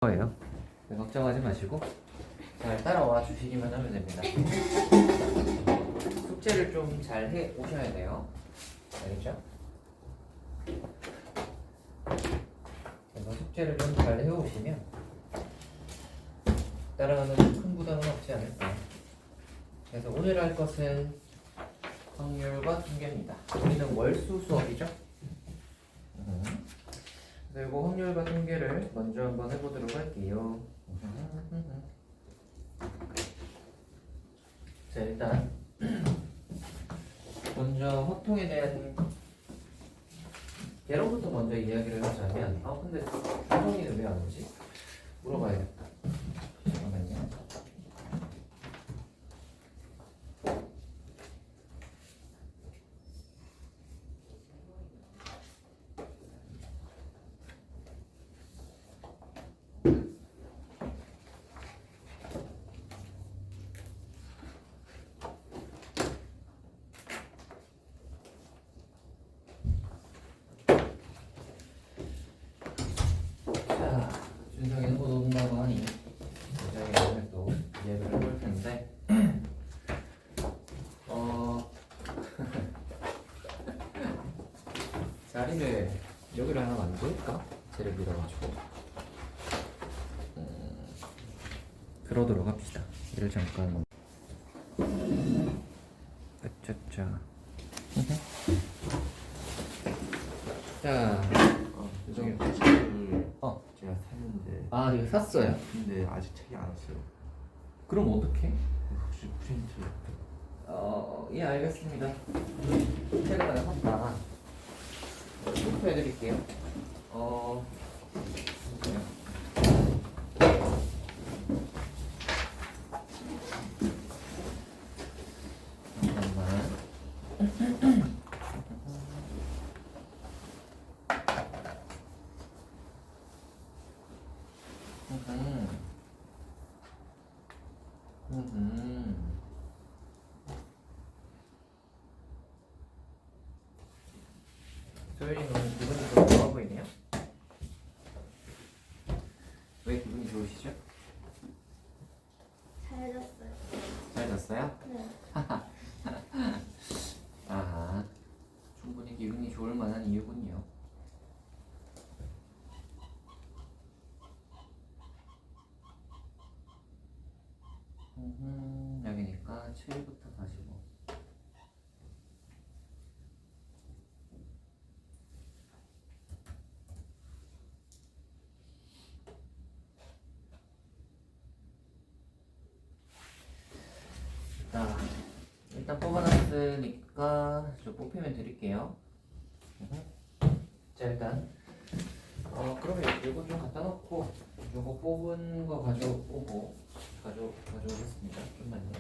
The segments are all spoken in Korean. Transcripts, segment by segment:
거예요. 걱정하지 마시고 잘 따라와 주시기만 하면 됩니다. 숙제를 좀 잘 해 오셔야 돼요. 알겠죠? 그래서 숙제를 좀 잘 해오시면 따라가는 큰 부담은 없지 않을까. 그래서 오늘 할 것은 확률과 통계입니다. 우리는 월수 수업이죠? 그리고 확률과 통계를 먼저 한번 해보도록 할게요. 자, 일단 먼저 확통에 대한 개론부터 먼저 이야기를 하자면, 근데 확통이는 왜 안 오지? 물어봐야겠다. 잠깐만요. 자, 준성이 해보 놓는다고 하니 굉장히 오늘 또 이야기를 해볼 텐데 자리를 여기를 하나 만들까? 쟤를 밀어가지고 그러도록 합시다. 이를 잠깐 짜짜짜 자 죄송해요. 책을 어. 제가 샀는데 이거 샀어요? 근데 아직 책이 안 왔어요. 그럼 어떡해? 혹시 프린트 예, 알겠습니다. 책에다가 샀다. 체크해드릴게요. 잠깐만. 소연이 너무 기분이 좀 좋아 보이네요. 왜 기분이 좋으시죠? 잘 잤어요. 잘 잤어요? 네. 아하, 충분히 기분이 좋을 만한 이유군요. 여기니까 7부터 45. 자, 일단 뽑아놨으니까 저 뽑히면 드릴게요. 자, 일단 그러면 이거 좀 갖다 놓고 요거 뽑은 거 가져오겠습니다. 좀만요.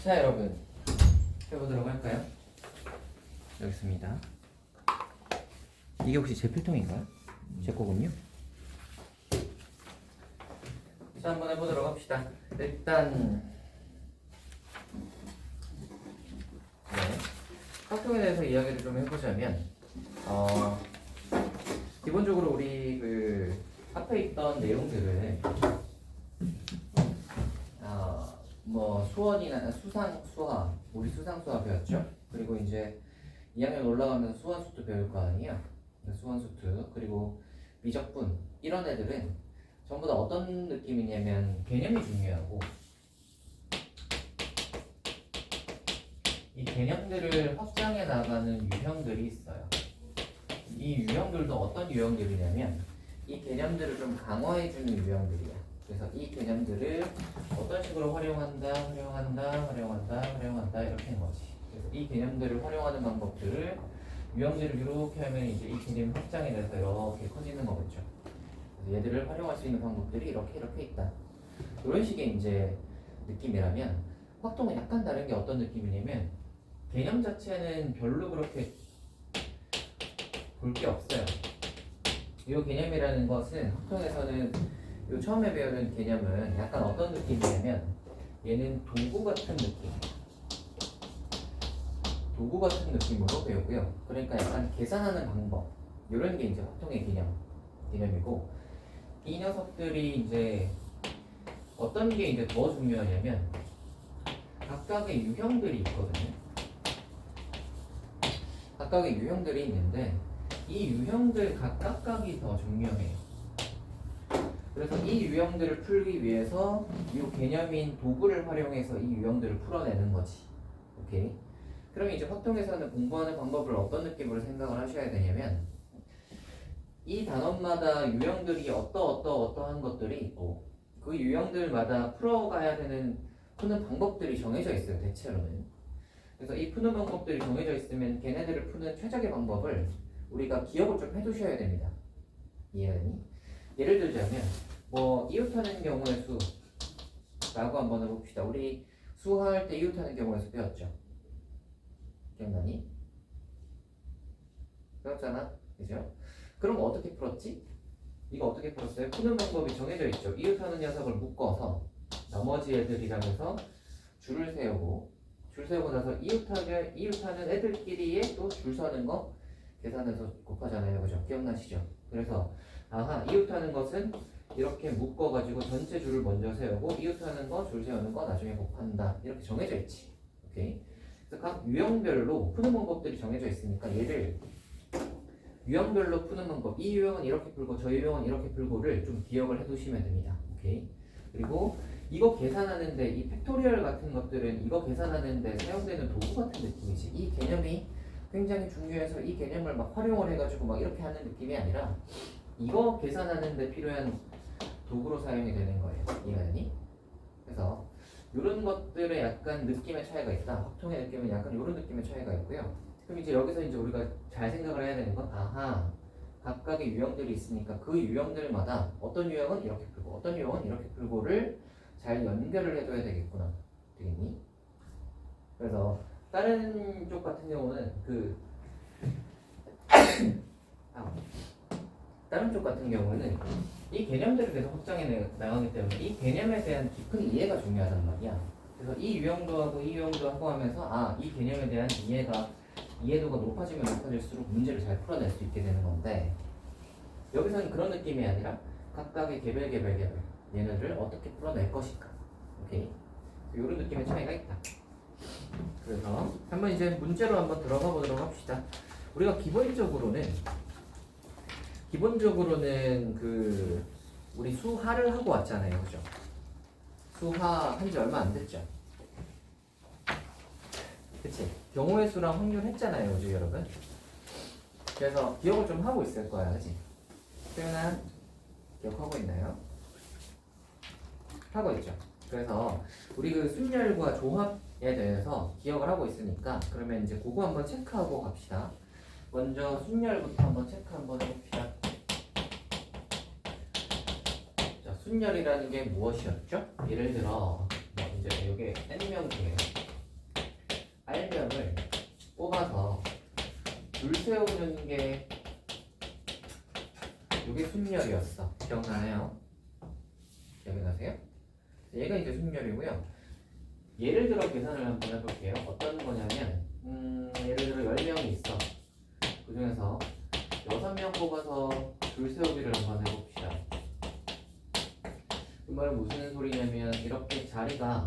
자, 여러분 해보도록 할까요? 여기 있습니다. 이게 혹시 제 필통인가요? 제 거군요. 자, 한번 해보도록 합시다. 일단 네, 학교에 대해서 이야기를 좀 해보자면 기본적으로 우리 그 앞에 있던 내용들을 뭐 수원이나 수상 수화 우리 수상 수화 배웠죠. 그리고 이제 2학년 올라가면서 수원 수투 배울 거 아니에요. 수원 수투 그리고 미적분 이런 애들은 전부 다 어떤 느낌이냐면 개념이 중요하고 이 개념들을 확장해 나가는 유형들이 있어요. 이 유형들도 어떤 유형들이냐면 이 개념들을 좀 강화해 주는 유형들이야. 그래서 이 개념들을 어떤 식으로 활용한다 이렇게 하는 거지. 그래서 이 개념들을 활용하는 방법들을 유형들을 이렇게 하면 이제 이 개념 확장이 돼서 이렇게 커지는 거겠죠. 그래서 얘들을 활용할 수 있는 방법들이 이렇게 있다. 이런 식의 이제 느낌이라면 확통은 약간 다른 게 어떤 느낌이냐면 개념 자체는 별로 그렇게 볼 게 없어요. 이 개념이라는 것은 확통에서는 요 처음에 배우는 개념은 약간 어떤 느낌이냐면 얘는 도구 같은 느낌. 도구 같은 느낌으로 배우고요. 그러니까 약간 계산하는 방법 이런 게 이제 확통의 개념이고 이 녀석들이 이제 어떤 게 이제 더 중요하냐면 각각의 유형들이 있거든요. 각각의 유형들이 있는데 이 유형들 각각이 더 중요해요. 그래서 이 유형들을 풀기 위해서 이 개념인 도구를 활용해서 이 유형들을 풀어내는 거지. 오케이. 그러면 이제 확통에서는 공부하는 방법을 어떤 느낌으로 생각을 하셔야 되냐면 이 단원마다 유형들이 어떠한 것들이 있고 그 유형들마다 풀어가야 되는 푸는 방법들이 정해져 있어요. 대체로는. 그래서 이 푸는 방법들이 정해져 있으면 걔네들을 푸는 최적의 방법을 우리가 기억을 좀 해두셔야 됩니다. 이해하니? 예를 들자면 뭐 이웃하는 경우의 수라고 한번 해봅시다. 우리 수화할 때 이웃하는 경우의 수 배웠죠? 기억나니? 배웠잖아? 그죠? 그럼 어떻게 풀었지? 이거 어떻게 풀었어요? 푸는 방법이 정해져 있죠. 이웃하는 녀석을 묶어서 나머지 애들이라면서 줄을 세우고 줄 세우고 나서 이웃하는 애들끼리의 또 줄 서는 거 계산해서 곱하잖아요. 그죠? 기억나시죠? 그래서 이웃하는 것은 이렇게 묶어가지고 전체 줄을 먼저 세우고 이웃하는 거, 줄 세우는 거 나중에 곱한다. 이렇게 정해져 있지. 오케이? 그래서 각 유형별로 푸는 방법들이 정해져 있으니까 얘를 유형별로 푸는 방법, 이 유형은 이렇게 풀고 저 유형은 이렇게 풀고를 좀 기억을 해두시면 됩니다. 오케이? 그리고 이거 계산하는데 이 팩토리얼 같은 것들은 이거 계산하는데 사용되는 도구 같은 느낌이지. 이 개념이 굉장히 중요해서 이 개념을 막 활용을 해가지고 막 이렇게 하는 느낌이 아니라 이거 계산하는데 필요한 도구로 사용이 되는 거예요. 이해하니? 그래서 이런 것들에 약간 느낌의 차이가 있다. 확통의 느낌은 약간 이런 느낌의 차이가 있고요. 그럼 이제 여기서 이제 우리가 잘 생각을 해야 되는 건 각각의 유형들이 있으니까 그 유형들마다 어떤 유형은 이렇게 풀고 어떤 유형은 이렇게 풀고를 잘 연결을 해줘야 되겠구나. 되겠니? 그래서 다른 쪽 같은 경우는 다른 쪽 같은 경우는 이 개념들을 계속 확장해 나가기 때문에 이 개념에 대한 깊은 이해가 중요하단 말이야. 그래서 이 유형도 하고 이 유형도 하고 하면서 이 개념에 대한 이해도가 높아지면 높아질수록 문제를 잘 풀어낼 수 있게 되는 건데 여기서는 그런 느낌이 아니라 각각의 개별 얘네를 어떻게 풀어낼 것인가. 오케이? 이런 느낌의 차이가 있다. 그래서 한번 이제 문제로 한번 들어가 보도록 합시다. 우리가 기본적으로는 우리 수하를 하고 왔잖아요. 그죠? 수하 한지 얼마 안 됐죠? 그치? 경우의 수랑 확률 했잖아요. 그죠 여러분? 그래서 기억을 좀 하고 있을 거야. 그치? 표현한 기억하고 있나요? 하고 있죠. 그래서 우리 그 순열과 조합에 대해서 기억을 하고 있으니까 그러면 이제 그거 한번 체크하고 갑시다. 먼저 순열부터 한번 체크 한번 해봅시다. 자, 순열이라는 게 무엇이었죠? 예를 들어 이제 여기 n명 중에 R명을 뽑아서 줄 세우는 게 이게 순열이었어. 기억나나요? 기억이 나세요? 얘가 이제 순열이고요. 예를 들어 계산을 한번 해볼게요. 어떤 거냐면 예를 들어 10명이 있어. 그 중에서 6명 뽑아서 줄 세우기를 한번 해봅시다. 그 말은 무슨 소리냐면 이렇게 자리가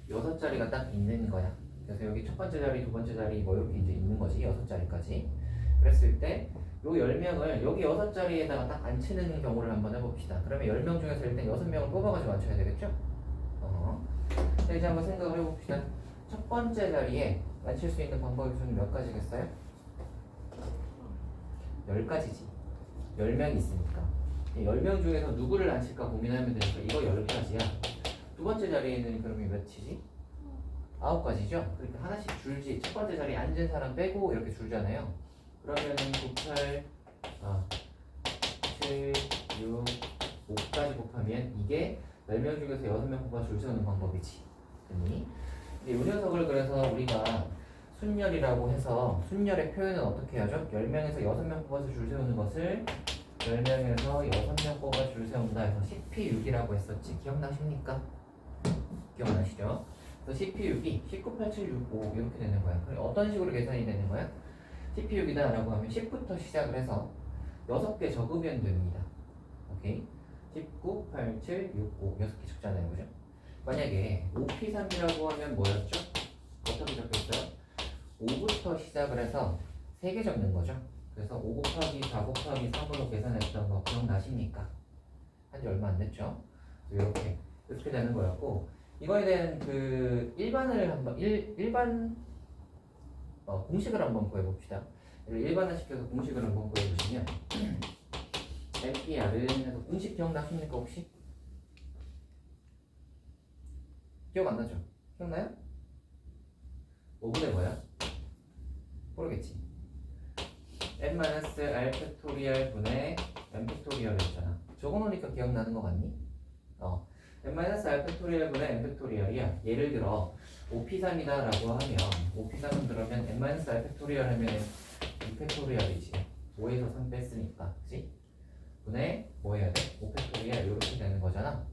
6자리가 딱 있는 거야. 그래서 여기 첫 번째 자리, 두 번째 자리 뭐 이렇게 이제 있는 거지. 6자리까지. 그랬을 때 요 10명을 여기 6자리에다가 딱 앉히는 경우를 한번 해봅시다. 그러면 10명 중에서 일단 6명을 뽑아가지고 앉혀야 되겠죠? 자, 이제 한번 생각을 해봅시다. 첫 번째 자리에 앉힐 수 있는 방법이 수는 몇 가지겠어요? 10가지지. 10명이 있으니까. 10명 중에서 누구를 앉힐까 고민하면 되니까 이거 10가지야. 두 번째 자리에는 그러면 몇이지? 9가지죠? 그러니까 하나씩 줄지. 첫 번째 자리에 앉은 사람 빼고 이렇게 줄잖아요. 그러면은 9, 8, 7, 6, 5까지 곱하면 이게 10명 중에서 6명 뽑아 줄 세우는 방법이지. 됐니? 근데 이 녀석을 그래서 우리가 순열이라고 해서 순열의 표현은 어떻게 하죠? 10명에서 6명 뽑아서 줄 세우는 것을 10명에서 6명 뽑아 줄 세운다 해서 CP6이라고 했었지. 기억나십니까? 기억나시죠? 그래서 CP6이 19, 8, 7, 6, 5 이렇게 되는 거야. 그럼 어떤 식으로 계산이 되는 거야? CP6이다 라고 하면 10부터 시작을 해서 6개 적으면 됩니다. 오케이? 19, 8, 7, 6, 5 6개 적잖아요. 그죠? 만약에 5P3이라고 하면 뭐였죠? 어떻게 적혔어요? 5부터 시작을 해서 3개 적는 거죠. 그래서 5 곱하기 4 곱하기 3으로 계산했던 거 기억나십니까? 한지 얼마 안 됐죠? 이렇게 되는 거였고, 이거에 대한 그 일반을 한번 일반 공식을 한번 구해봅시다. 일반화시켜서 공식을 한번 구해보시면 MPR은 해서 공식 기억나십니까 혹시? 기억 안 나죠? 기억나요? 5분의 뭐야? 모르겠지. n-r 팩토리얼 분의 n 팩토리얼이었잖아. 적어놓으니까 기억나는 거 같니? n-r 팩토리얼 분의 n 팩토리얼이야. 예를 들어 5p3이다 라고 하면 5p3은 그러면 n-r 팩토리얼 하면 2 팩토리얼이지. 5에서 3 뺐으니까 그치? 분의 뭐 해야 돼? 5 팩토리얼 이렇게 되는 거잖아.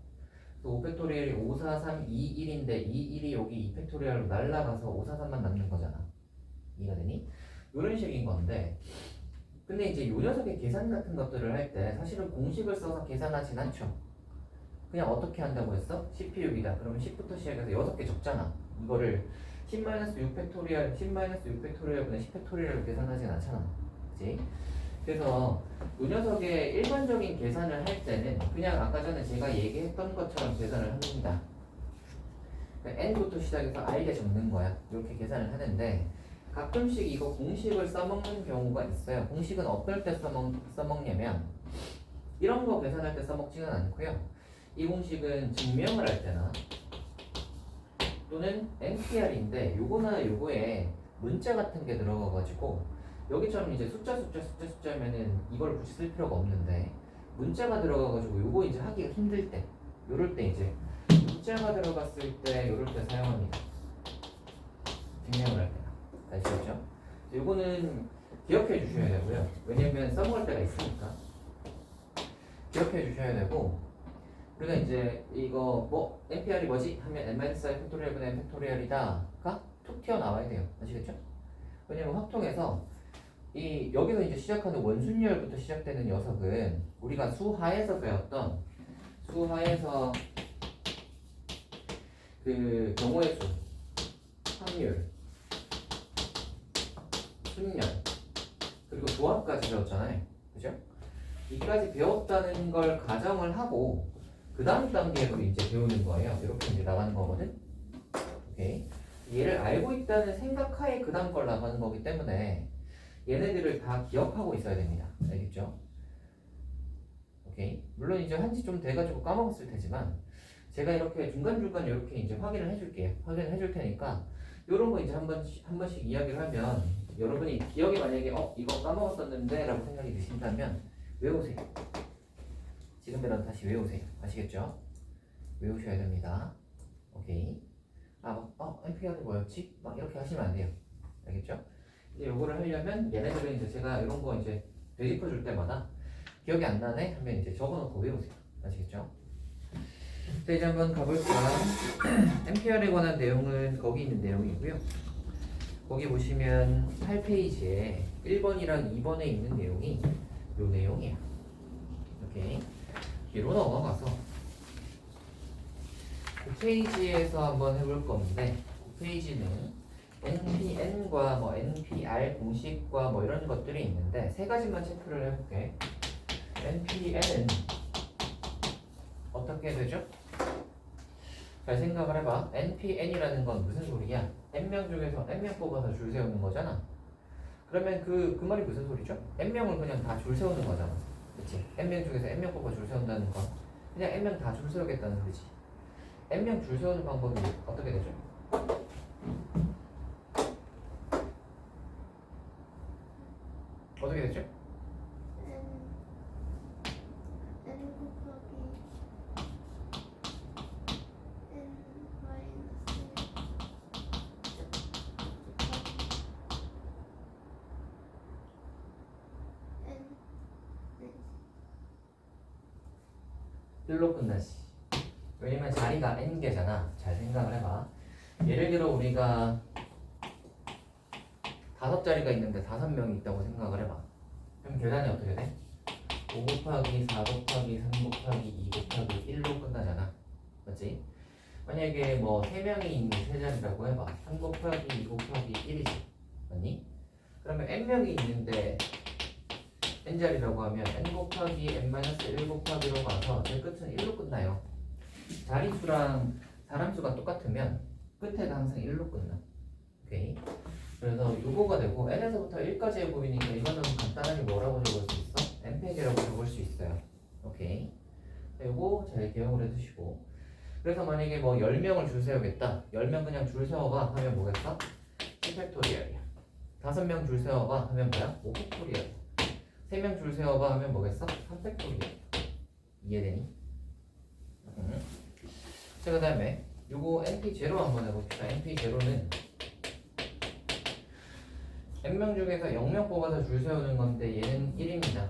5 팩토리얼이 5, 4, 3, 2, 1인데 2, 1이 여기 2 팩토리얼로 날라가서 5, 4, 3만 남는 거잖아. 이해가 되니? 이런 식인 건데, 근데 이제 이 녀석의 계산 같은 것들을 할 때 사실은 공식을 써서 계산하진 않죠. 그냥 어떻게 한다고 했어? CP6이다. 그러면 10부터 시작해서 6개 적잖아. 이거를 10-6 팩토리얼, 10-6 팩토리얼 분의 10 팩토리얼로 계산하진 않잖아. 그치? 그래서 이 녀석의 일반적인 계산을 할 때는 그냥 아까 전에 제가 얘기했던 것처럼 계산을 합니다. 그러니까 n부터 시작해서 r에 적는 거야. 이렇게 계산을 하는데 가끔씩 이거 공식을 써먹는 경우가 있어요. 공식은 어떨 때 써먹냐면 이런 거 계산할 때 써먹지는 않고요. 이 공식은 증명을 할 때나 또는 NPR인데 요거나 요거에 문자 같은 게 들어가가지고 여기처럼 이제 숫자면은 이걸 굳이 쓸 필요가 없는데 문자가 들어가가지고 요거 이제 하기가 힘들 때 요럴 때 이제 문자가 들어갔을 때 요럴 때 사용합니다. 증명을 할 때나. 아시겠죠? 요거는 기억해 주셔야 되고요. 왜냐면 써먹을 때가 있으니까 기억해 주셔야 되고, 우리가 이제 이거 뭐 NPR이 뭐지? 하면 n-i 팩토리얼 분의 n 팩토리얼이다가 툭 튀어나와야 돼요. 아시겠죠? 왜냐면 확통에서 이 여기서 이제 시작하는 원순열부터 시작되는 녀석은 우리가 수하에서 배웠던 수하에서 그 경우의 수, 확률, 순열 그리고 조합까지 배웠잖아요. 그죠? 이까지 배웠다는 걸 가정을 하고 그 다음 단계로 이제 배우는 거예요. 이렇게 이제 나가는 거거든. 오케이. 얘를 알고 있다는 생각하에 그 다음 걸 나가는 거기 때문에 얘네들을 다 기억하고 있어야 됩니다. 알겠죠? 오케이. 물론 이제 한지 좀 돼가지고 까먹었을 테지만 제가 이렇게 중간중간 이렇게 이제 확인을 해줄게요. 확인을 해줄 테니까 이런 거 이제 한 번씩 이야기를 하면 여러분이 기억이 만약에 이거 까먹었었는데 라고 생각이 드신다면 외우세요. 지금이라도 다시 외우세요. 아시겠죠? 외우셔야 됩니다. 오케이. NPR이 뭐였지? 막 이렇게 하시면 안 돼요. 알겠죠? 이제 요거를 하려면 얘네들은 이제 제가 이런 거 이제 되짚어 줄 때마다 기억이 안 나네? 하면 이제 적어놓고 외우세요. 아시겠죠? 자, 이제 한번 가볼까? 앰피어에 관한 내용은 거기 있는 내용이고요. 거기 보시면 8페이지에 1번이랑 2번에 있는 내용이 요 내용이에요. 오케이. 뒤로 넘어가서 9페이지에서 한번 해볼 건데 9페이지는 NPN과 뭐 NPR 공식과 뭐 이런 것들이 있는데 세 가지만 체크를 해볼게. NPN은 어떻게 되죠? 잘 생각을 해봐. NPN이라는 건 무슨 소리야? N명 중에서 N명 뽑아서 줄 세우는 거잖아. 그러면 그 말이 무슨 소리죠? N명을 그냥 다 줄 세우는 거잖아. 그치? N명 중에서 N명 뽑아 줄 세운다는 건 그냥 N명 다 줄 세우겠다는 소리지. N명 줄 세우는 방법이 어떻게 되죠? 어떻게 되죠? n 곱하기 n 마이너스 n 1로 끝나지. 왜냐면 자리가 n개잖아. 잘 생각을 해봐. 예를 들어 우리가 5자리가 있는데 5명이 있다고 생각을 해봐. 그럼 계산이 어떻게 돼? 5 곱하기 4 곱하기 3 곱하기 2 곱하기 1로 끝나잖아. 맞지? 만약에 뭐 3명이 있는 세 자리라고 해봐. 3 곱하기 2 곱하기 1이지. 맞니? 그러면 n명이 있는데 n자리라고 하면 n 곱하기 n-1 곱하기로 가서 제 끝은 1로 끝나요. 자리수랑 사람수가 똑같으면 끝에가 항상 1로 끝나. 오케이. 그래서 요거가 되고 n에서부터 1까지의 부분이니까 이거는 간단하게 뭐라고 적을 수 있어? n팩이라고 적을 수 있어요. 오케이. 요거 잘 기억을 해두시고. 그래서 만약에 뭐 10명을 줄 세우겠다. 10명 그냥 줄 세워봐 하면 뭐겠어? 10팩토리얼이야. 5명 줄 세워봐 하면 뭐야? 5팩토리얼. 3명 줄 세워봐 하면 뭐겠어? 3팩토리얼. 이해되니? 자, 그 다음에 요거 NP0 한번 해봅시다. NP0는 n명 중에서 0명 뽑아서 줄 세우는 건데 얘는 1입니다.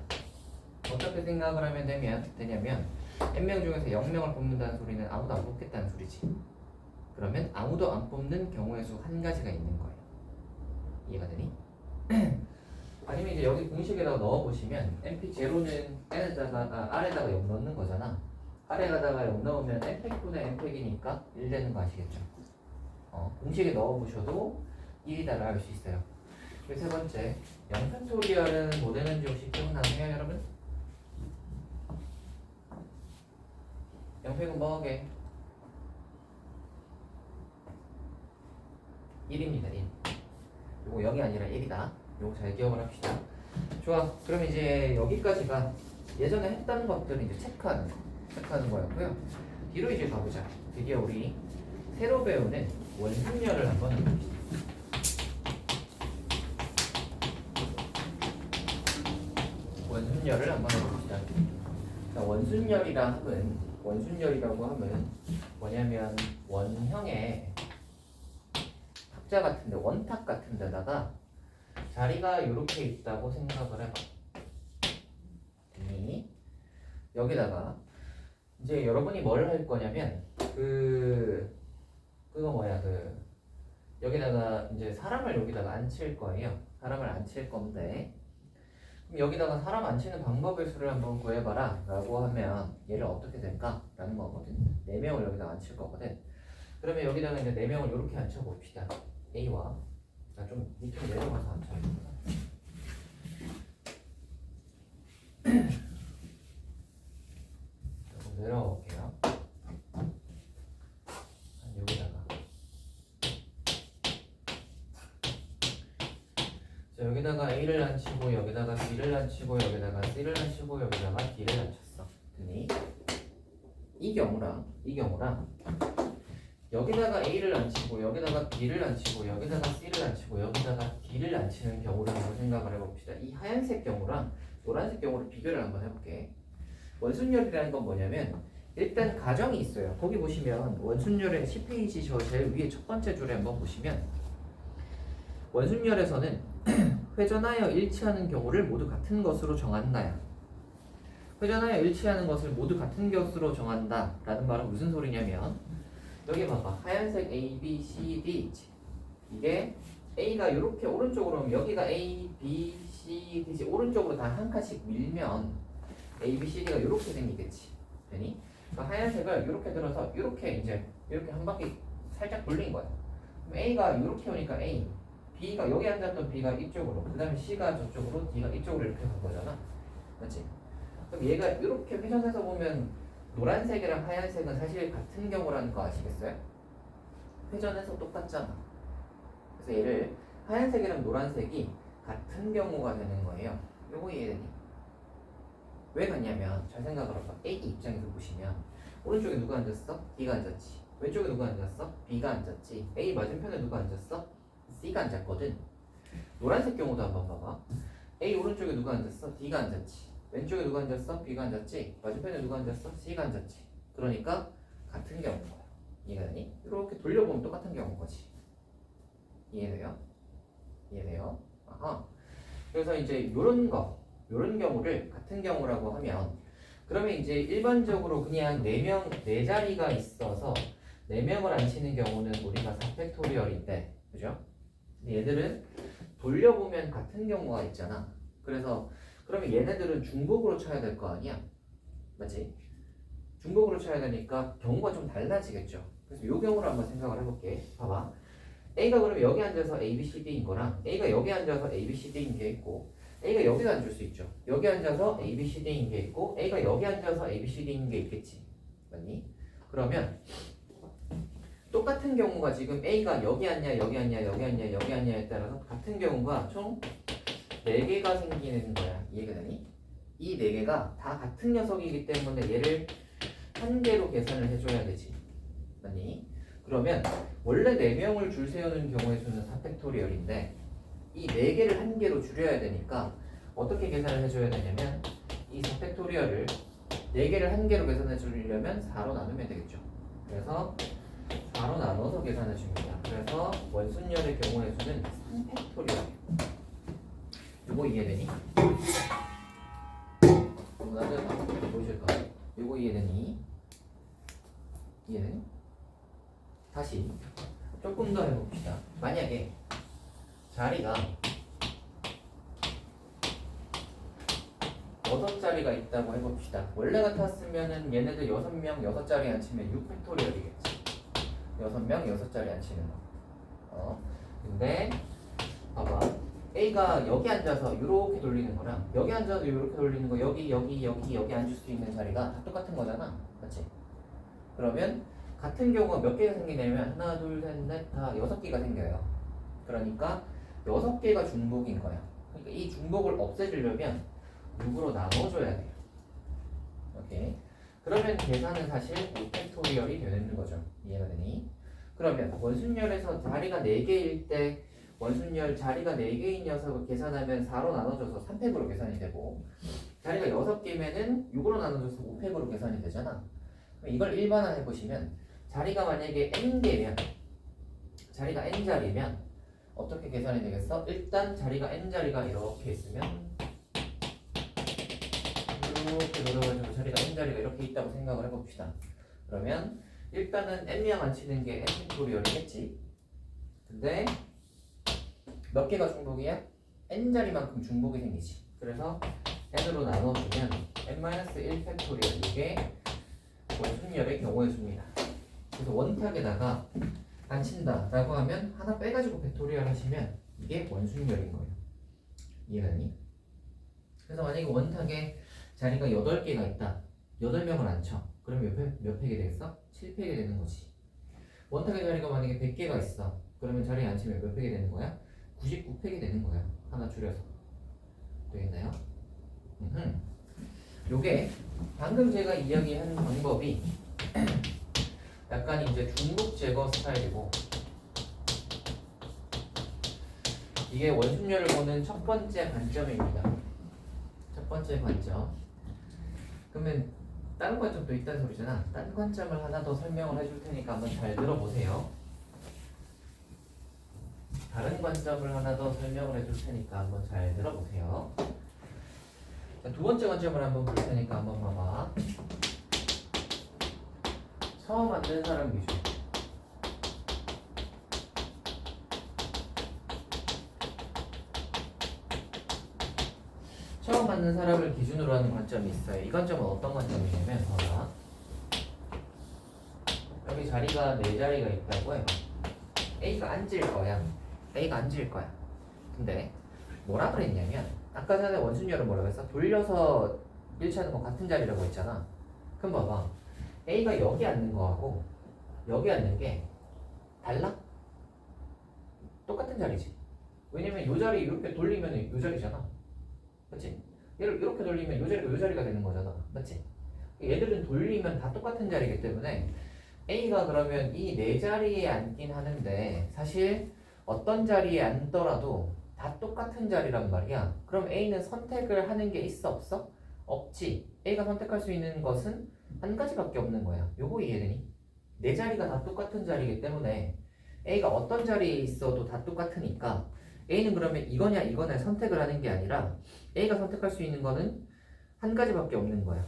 어떻게 생각을 하면 되냐면 n명 중에서 0명을 뽑는다는 소리는 아무도 안 뽑겠다는 소리지. 그러면 아무도 안 뽑는 경우의 수 한 가지가 있는 거예요. 이해가 되니? 아니면 이제 여기 공식에다가 넣어보시면 NP0는 아래다가 0 넣는 거잖아. 아래가다가 0 넣으면 n팩분의 n팩이니까 1 되는 거 아시겠죠? 공식에 넣어보셔도 1이다를 알 수 있어요. 그리고 세 번째, 0팩토리얼은 뭐 되는지 혹시 기억나세요, 여러분? 0팩은 뭐게? 1입니다, 1. 요거 0이 아니라 1이다. 요거 잘 기억을 합시다. 좋아. 그럼 이제 여기까지가 예전에 했던 것들을 이제 체크하는 거였고요. 뒤로 이제 가보자. 드디어 우리 새로 배우는 원순열을 한번 해봅시다. 원순열을 한번 해봅시다. 자, 원순열이라고 하면 뭐냐면 원형의 탁자 같은데 원탁 같은 데다가 자리가 이렇게 있다고 생각을 해봐. 여기다가 이제 여러분이 뭘 할 거냐면 여기다가 이제 사람을 여기다가 앉힐 거예요. 사람을 앉힐 건데 그럼 여기다가 사람 앉히는 방법의 수를 한번 구해봐라 라고 하면 얘를 어떻게 될까? 라는 거거든. 4명을 여기다가 앉힐 거거든. 그러면 여기다가 이제 4명을 이렇게 앉혀봅시다. A와 좀 밑으로 내려가서 앉혀야겠다. 조금 내려가 볼게요. 여기다가 자, 여기다가 A를 앉히고 여기다가 B를 앉히고 여기다가 C를 앉히고 여기다가 D를 앉혔어. 됐니? 이 경우랑 여기다가 A를 앉히고 여기다가 B를 앉히고 여기다가 C를 앉히고 여기다가 D를 앉히는 경우를 한번 생각을 해봅시다. 이 하얀색 경우랑 노란색 경우를 비교를 한번 해볼게. 원순열이라는 건 뭐냐면 일단 가정이 있어요. 거기 보시면 원순열의 10페이지 저 제일 위에 첫 번째 줄에 한번 보시면 원순열에서는 회전하여 일치하는 경우를 모두 같은 것으로 정한다야. 회전하여 일치하는 것을 모두 같은 격수로 정한다 라는 말은 무슨 소리냐면 여기 봐봐 하얀색 A, B, C, D 있지. 이게 A가 이렇게 오른쪽으로 오면 여기가 A, B, C, D 오른쪽으로 다 한 칸씩 밀면 A, B, C, D가 이렇게 생기겠지. 되니? 그러니까 하얀색을 이렇게 들어서 이렇게 한 바퀴 살짝 돌린 거야. 그럼 A가 이렇게 오니까 A, B가 여기 앉았던 B가 이쪽으로, 그 다음에 C가 저쪽으로, D가 이쪽으로 이렇게 간 거잖아. 맞지? 그럼 얘가 이렇게 회전해서 보면 노란색이랑 하얀색은 사실 같은 경우라는 거 아시겠어요? 회전해서 똑같잖아. 그래서 얘를 하얀색이랑 노란색이 같은 경우가 되는 거예요. 요거 이해되니? 왜 같냐면 잘 생각을 해봐. A 입장에서 보시면 오른쪽에 누가 앉았어? D가 앉았지. 왼쪽에 누가 앉았어? B가 앉았지. A 맞은편에 누가 앉았어? C가 앉았거든. 노란색 경우도 한번 봐봐. A 오른쪽에 누가 앉았어? D가 앉았지. 왼쪽에 누가 앉았어? B가 앉았지. 맞은편에 누가 앉았어? C가 앉았지. 그러니까 같은 경우인 거야. 이해되니? 이렇게 돌려보면 똑같은 경우인 거지. 이해돼요? 이해돼요? 아하. 그래서 이제 요런 경우를 같은 경우라고 하면 그러면 이제 일반적으로 그냥 4자리가 있어서 4명을 앉히는 경우는 우리가 4팩토리얼인데 그죠? 얘들은 돌려보면 같은 경우가 있잖아. 그래서 그러면 얘네들은 중복으로 쳐야 될 거 아니야? 맞지? 중복으로 쳐야 되니까 경우가 좀 달라지겠죠. 그래서 이 경우를 한번 생각을 해볼게. 봐봐. A가 그러면 여기 앉아서 A, B, C, D인 거랑 A가 여기 앉아서 A, B, C, D인 게 있고 A가 여기 앉을 수 있죠. 여기 앉아서 A, B, C, D인 게 있고 A가 여기 앉아서 A, B, C, D인 게 있겠지. 맞니? 그러면 똑같은 경우가 지금 A가 여기 앉냐 여기 앉냐 여기 앉냐 여기 앉냐에 따라서 같은 경우가 총 4개가 생기는 거야. 이해가 되니? 이 4개가 다 같은 녀석이기 때문에 얘를 한 개로 계산을 해줘야 되지. 맞니? 그러면 원래 4명을 줄 세우는 경우의 수는 4팩토리얼인데 이 4개를 한 개로 줄여야 되니까 어떻게 계산을 해줘야 되냐면 이 4팩토리얼을 4개를 한 개로 계산해 주려면 4로 나누면 되겠죠. 그래서 4로 나눠서 계산해 줍니다. 그래서 원순열의 경우의 수는 3팩토리얼. 요거 이해되니? 나중에 보실까? 요거 이해되니? 이해되니? 다시 조금 더 해봅시다. 만약에 자리가 6자리가 있다고 해봅시다. 원래 같았으면은 얘네들 6명 6자리 앉히면 6팩토리얼이겠지. 6명 6자리 앉히는 거. 근데 봐봐. A가 여기 앉아서 이렇게 돌리는 거랑 여기 앉아서 이렇게 돌리는 거 여기 앉을 수 있는 자리가 다 똑같은 거잖아. 맞지? 그러면 같은 경우가 몇 개가 생기냐면 하나, 둘, 셋, 넷, 다 6개가 생겨요. 그러니까 6개가 중복인 거야. 그러니까 이 중복을 없애주려면 6으로 나눠줘야 돼요. 오케이. 그러면 계산은 사실 5팩토리얼이 되는 거죠. 이해가 되니? 그러면 원순열에서 자리가 4개일 때 원순열 자리가 4개인 녀석을 계산하면 4로 나눠줘서 3팩으로 계산이 되고 자리가 6개면은 6으로 나눠줘서 5팩으로 계산이 되잖아. 그럼 이걸 일반화해 보시면 자리가 만약에 n개면 자리가 n자리면 어떻게 계산이 되겠어? 일단 자리가 n자리가 이렇게 있으면 이렇게 늘어가지고 자리가 n자리가 이렇게 있다고 생각을 해봅시다. 그러면 일단은 n명 앉히는 게 n팩토리얼이겠지. 근데 몇 개가 중복이야? n자리만큼 중복이 생기지. 그래서 n으로 나눠주면 n-1 팩토리얼 이게 원순열의 경우의 수입니다. 그래서 원탁에다가 앉힌다 라고 하면 하나 빼가지고 팩토리얼 하시면 이게 원순열인 거예요. 이해가 되니? 그래서 만약에 원탁에 자리가 8개가 있다. 8명을 앉혀. 그럼 몇 팩이 되겠어? 7팩이 되는 거지. 원탁의 자리가 만약에 100개가 있어. 그러면 자리에 앉히면 몇 팩이 되는 거야? 99팩이 되는 거야. 하나 줄여서. 되겠나요? 요게 방금 제가 이야기한 방법이 약간 이제 중복 제거 스타일이고 이게 원순열을 보는 첫 번째 관점입니다. 첫 번째 관점. 그러면 다른 관점도 있다는 소리잖아. 다른 관점을 하나 더 설명을 해줄 테니까 한번 잘 들어보세요. 다른 관점을 하나 더 설명을 해줄 테니까 한번 잘 들어보세요. 자, 두 번째 관점을 한번 볼 테니까 한번 봐봐. 처음 만든 사람 기준. 처음 만든 사람을 기준으로 하는 관점이 있어요. 이 관점은 어떤 관점이냐면 봐봐. 여기 자리가 4자리가 있다고 해요. A가 앉을 거야. A가 앉을 거야. 근데 뭐라 그랬냐면 아까 전에 원순열은 뭐라고 했어? 돌려서 일치하는 거 같은 자리라고 했잖아. 그럼 봐봐. A가 여기 앉는 거하고 여기 앉는 게 달라? 똑같은 자리지. 왜냐면 이 자리 이렇게 돌리면 이 자리잖아. 그치? 얘를 이렇게 돌리면 이 자리가 이 자리가 되는 거잖아. 맞지? 얘들은 돌리면 다 똑같은 자리이기 때문에 A가 그러면 이 4자리에 앉긴 하는데 사실 어떤 자리에 앉더라도 다 똑같은 자리란 말이야. 그럼 A는 선택을 하는 게 있어 없어? 없지. A가 선택할 수 있는 것은 한 가지밖에 없는 거야. 요거 이해되니? 4자리가 다 똑같은 자리이기 때문에 A가 어떤 자리에 있어도 다 똑같으니까 A는 그러면 이거냐 이거냐 선택을 하는 게 아니라 A가 선택할 수 있는 거는 한 가지밖에 없는 거야.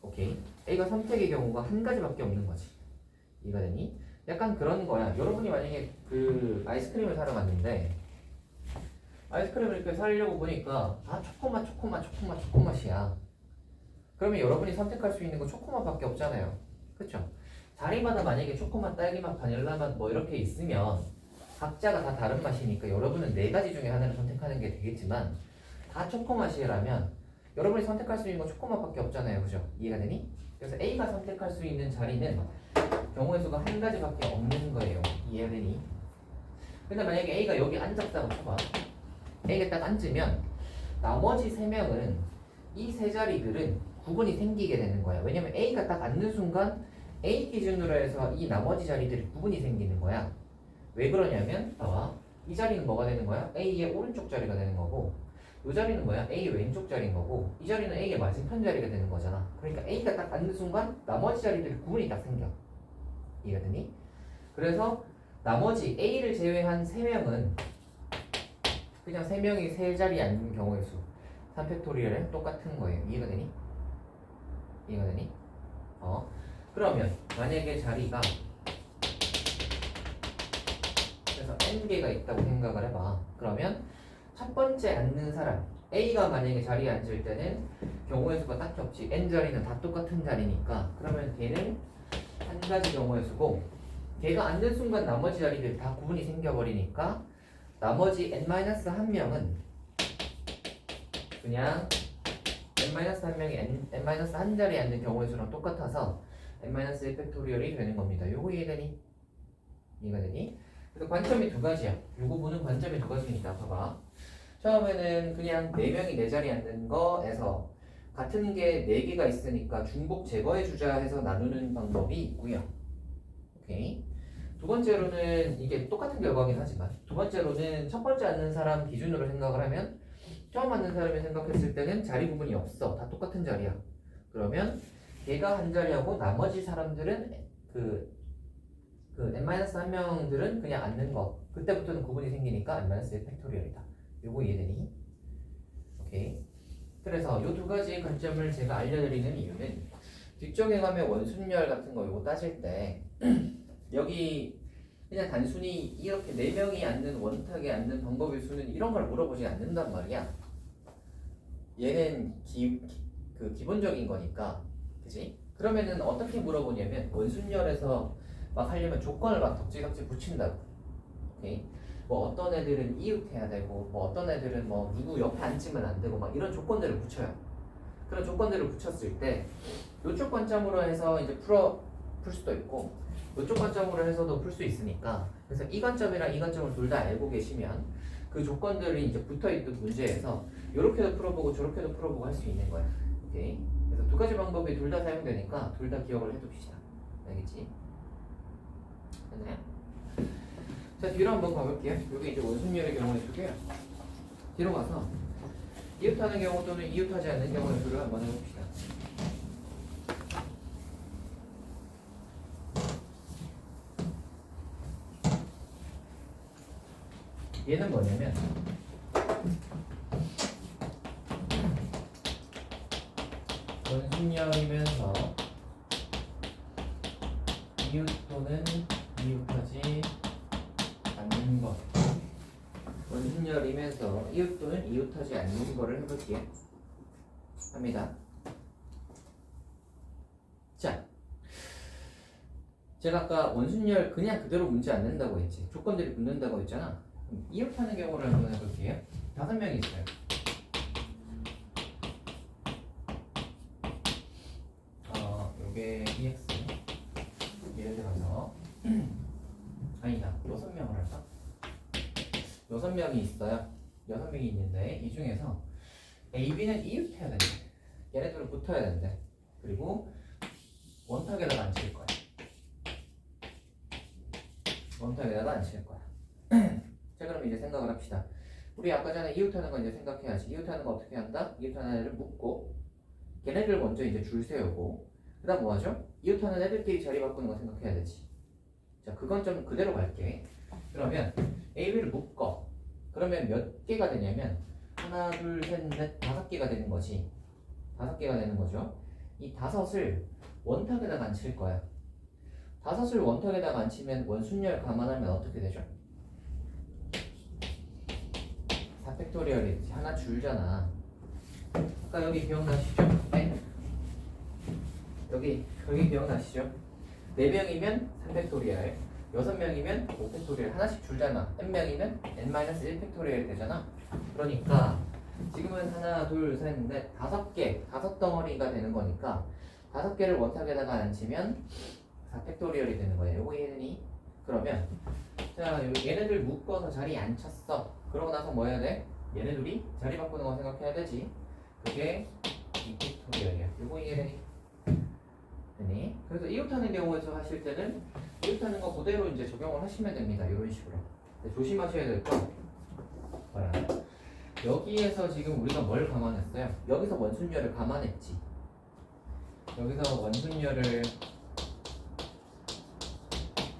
오케이? A가 선택의 경우가 한 가지밖에 없는 거지. 이해가 되니? 약간 그런 거야. 여러분이 만약에 그 아이스크림을 사러 갔는데 아이스크림을 이렇게 사려고 보니까 다 초코맛이야. 그러면 여러분이 선택할 수 있는 건 초코맛밖에 없잖아요. 그쵸? 자리마다 만약에 초코맛, 딸기맛, 바닐라맛 뭐 이렇게 있으면 각자가 다 다른 맛이니까 여러분은 4가지 중에 하나를 선택하는 게 되겠지만 다 초코맛이라면 여러분이 선택할 수 있는 건 초코맛밖에 없잖아요. 그죠? 이해가 되니? 그래서 A가 선택할 수 있는 자리는 경우의 수가 한 가지밖에 없는 거예요. 이해가 되니? 근데 만약에 A가 여기 앉았다고 쳐봐. A가 딱 앉으면 나머지 3명은 이 3자리들은 구분이 생기게 되는 거야. 왜냐면 A가 딱 앉는 순간 A 기준으로 해서 이 나머지 자리들이 구분이 생기는 거야. 왜 그러냐면 봐봐. 이 자리는 뭐가 되는 거야? A의 오른쪽 자리가 되는 거고 이 자리는 뭐야? A의 왼쪽 자리인 거고 이 자리는 A의 맞은편 자리가 되는 거잖아. 그러니까 A가 딱 앉는 순간 나머지 자리들이 구분이 딱 생겨. 이해가 되니? 그래서 나머지 A를 제외한 3명은 그냥 3명이 3자리에 앉는 경우의 수 3팩토리얼에 똑같은 거예요. 이해가 되니? 이해가 되니? 그러면 만약에 자리가 그래서 n개가 있다고 생각을 해봐. 그러면 첫 번째 앉는 사람 A가 만약에 자리에 앉을 때는 경우의 수가 딱히 없지. n자리는 다 똑같은 자리니까 그러면 걔는 한 가지 경우의 수고 걔가 앉는 순간 나머지 자리들 다 구분이 생겨버리니까 나머지 n-1명은 그냥 n-1명이 n-한 자리에 앉는 경우의 수랑 똑같아서 n-1 팩토리얼이 되는 겁니다. 요거 이해되니? 이해가 되니? 그래서 관점이 2가지야. 요거 보는 관점이 2가지니까 봐봐. 처음에는 그냥 4명이 4자리에 앉는 거에서 같은 게 4개가 있으니까 중복 제거해 주자 해서 나누는 방법이 있고요. 오케이. 두 번째로는 이게 똑같은 결과긴 하지만 두 번째로는 첫 번째 앉는 사람 기준으로 생각을 하면 처음 앉는 사람이 생각했을 때는 자리 구분이 없어. 다 똑같은 자리야. 그러면 걔가 한 자리하고 나머지 사람들은 그 n-1명들은 그냥 앉는 거. 그때부터는 구분이 생기니까 n-1 팩토리얼이다. 요거 이해되니? 오케이. 그래서 요 2가지 관점을 제가 알려드리는 이유는 뒷쪽에 가면 원순열 같은 거 요거 따질 때 여기 그냥 단순히 이렇게 4명이 앉는 원탁에 앉는 방법의 수는 이런 걸 물어보지 않는단 말이야. 얘는 기본적인 거니까. 그지? 그러면은 어떻게 물어보냐면 원순열에서 막 하려면 조건을 막 덕지덕지 붙인다고. 오케이? 뭐 어떤 애들은 이웃해야 되고 뭐 어떤 애들은 뭐 누구 옆에 앉으면 안 되고 막 이런 조건들을 붙여요. 그런 조건들을 붙였을 때 이쪽 관점으로 해서 이제 풀 수도 있고 이쪽 관점으로 해서도 풀 수 있으니까 그래서 이 관점이랑 이 관점을 둘 다 알고 계시면 그 조건들이 이제 붙어있던 문제에서 이렇게도 풀어보고 저렇게도 풀어보고 할 수 있는 거야. 오케이? 그래서 2가지 방법이 둘 다 사용되니까 둘 다 기억을 해둡시다. 알겠지? 됐나요? 자, 뒤로 한번 가볼게요. 여기 이제 원순열의 경우의 수고요. 뒤로 가서 이웃하는 경우 또는 이웃하지 않는 경우의 수를 한번 해봅시다. 얘는 뭐냐면 원순열이면서 이웃 또는 이웃하지 않는 것. 원순열이면서 이웃 또는 이웃하지 않는 거를 해볼게요. 합니다. 자, 제가 아까 원순열 그냥 그대로 문제 안 낸다고 했지. 조건들이 붙는다고 했잖아. 그럼 이웃하는 경우를 한번 해볼게요. 5명이 있어요. 요게 EX. 예를 들어서 아니다. 6명을 할까? 6명이 있어요. 6명이 있는데 이 중에서 A, B는 이웃해야 된대. 얘네들은 붙어야 된대. 그리고 원탁에다가 앉힐 거야. 원탁에다가 앉힐 거야. 자, 그럼 이제 생각을 합시다. 우리 아까 전에 이웃하는 거 이제 생각해야지. 이웃하는 거 어떻게 한다? 이웃하는 애를 묶고 걔네들 먼저 이제 줄 세우고 그 다음 뭐 하죠? 이웃하는 애들끼리 자리 바꾸는 거 생각해야 되지. 자, 그건 좀 그대로 갈게. 그러면 A, B를 묶어. 그러면 몇 개가 되냐면 하나, 둘, 셋, 넷, 5개가 되는 거지. 5개가 되는 거죠. 이 5을 원탁에다가 앉힐 거야. 5을 원탁에다가 앉히면 원순열 감안하면 어떻게 되죠? 4팩토리얼이 하나 줄잖아. 아까 여기 기억나시죠? 네? 여기 기억나시죠? 4명이면 3팩토리얼, 6명이면 5팩토리얼 하나씩 줄잖아. n명이면 n-1팩토리얼 되잖아. 그러니까 지금은 하나, 둘, 셋, 넷, 5개, 5덩어리가 되는 거니까 5개를 원탁에다가 앉히면 4팩토리얼이 되는 거예요. 요거 이해되니? 그러면 자, 얘네들 묶어서 자리에 앉혔어. 그러고 나서 뭐 해야 돼? 얘네들이 자리 바꾸는 거 생각해야 되지. 그게 2팩토리얼이야. 요거 이해되니? 되니? 그래서 이웃하는 경우에서 하실 때는 이웃하는 거 그대로 이제 적용을 하시면 됩니다. 이런 식으로. 근데 조심하셔야 될 건 뭐야? 여기에서 지금 우리가 뭘 감안했어요? 여기서 원순열을 감안했지. 여기서 원순열을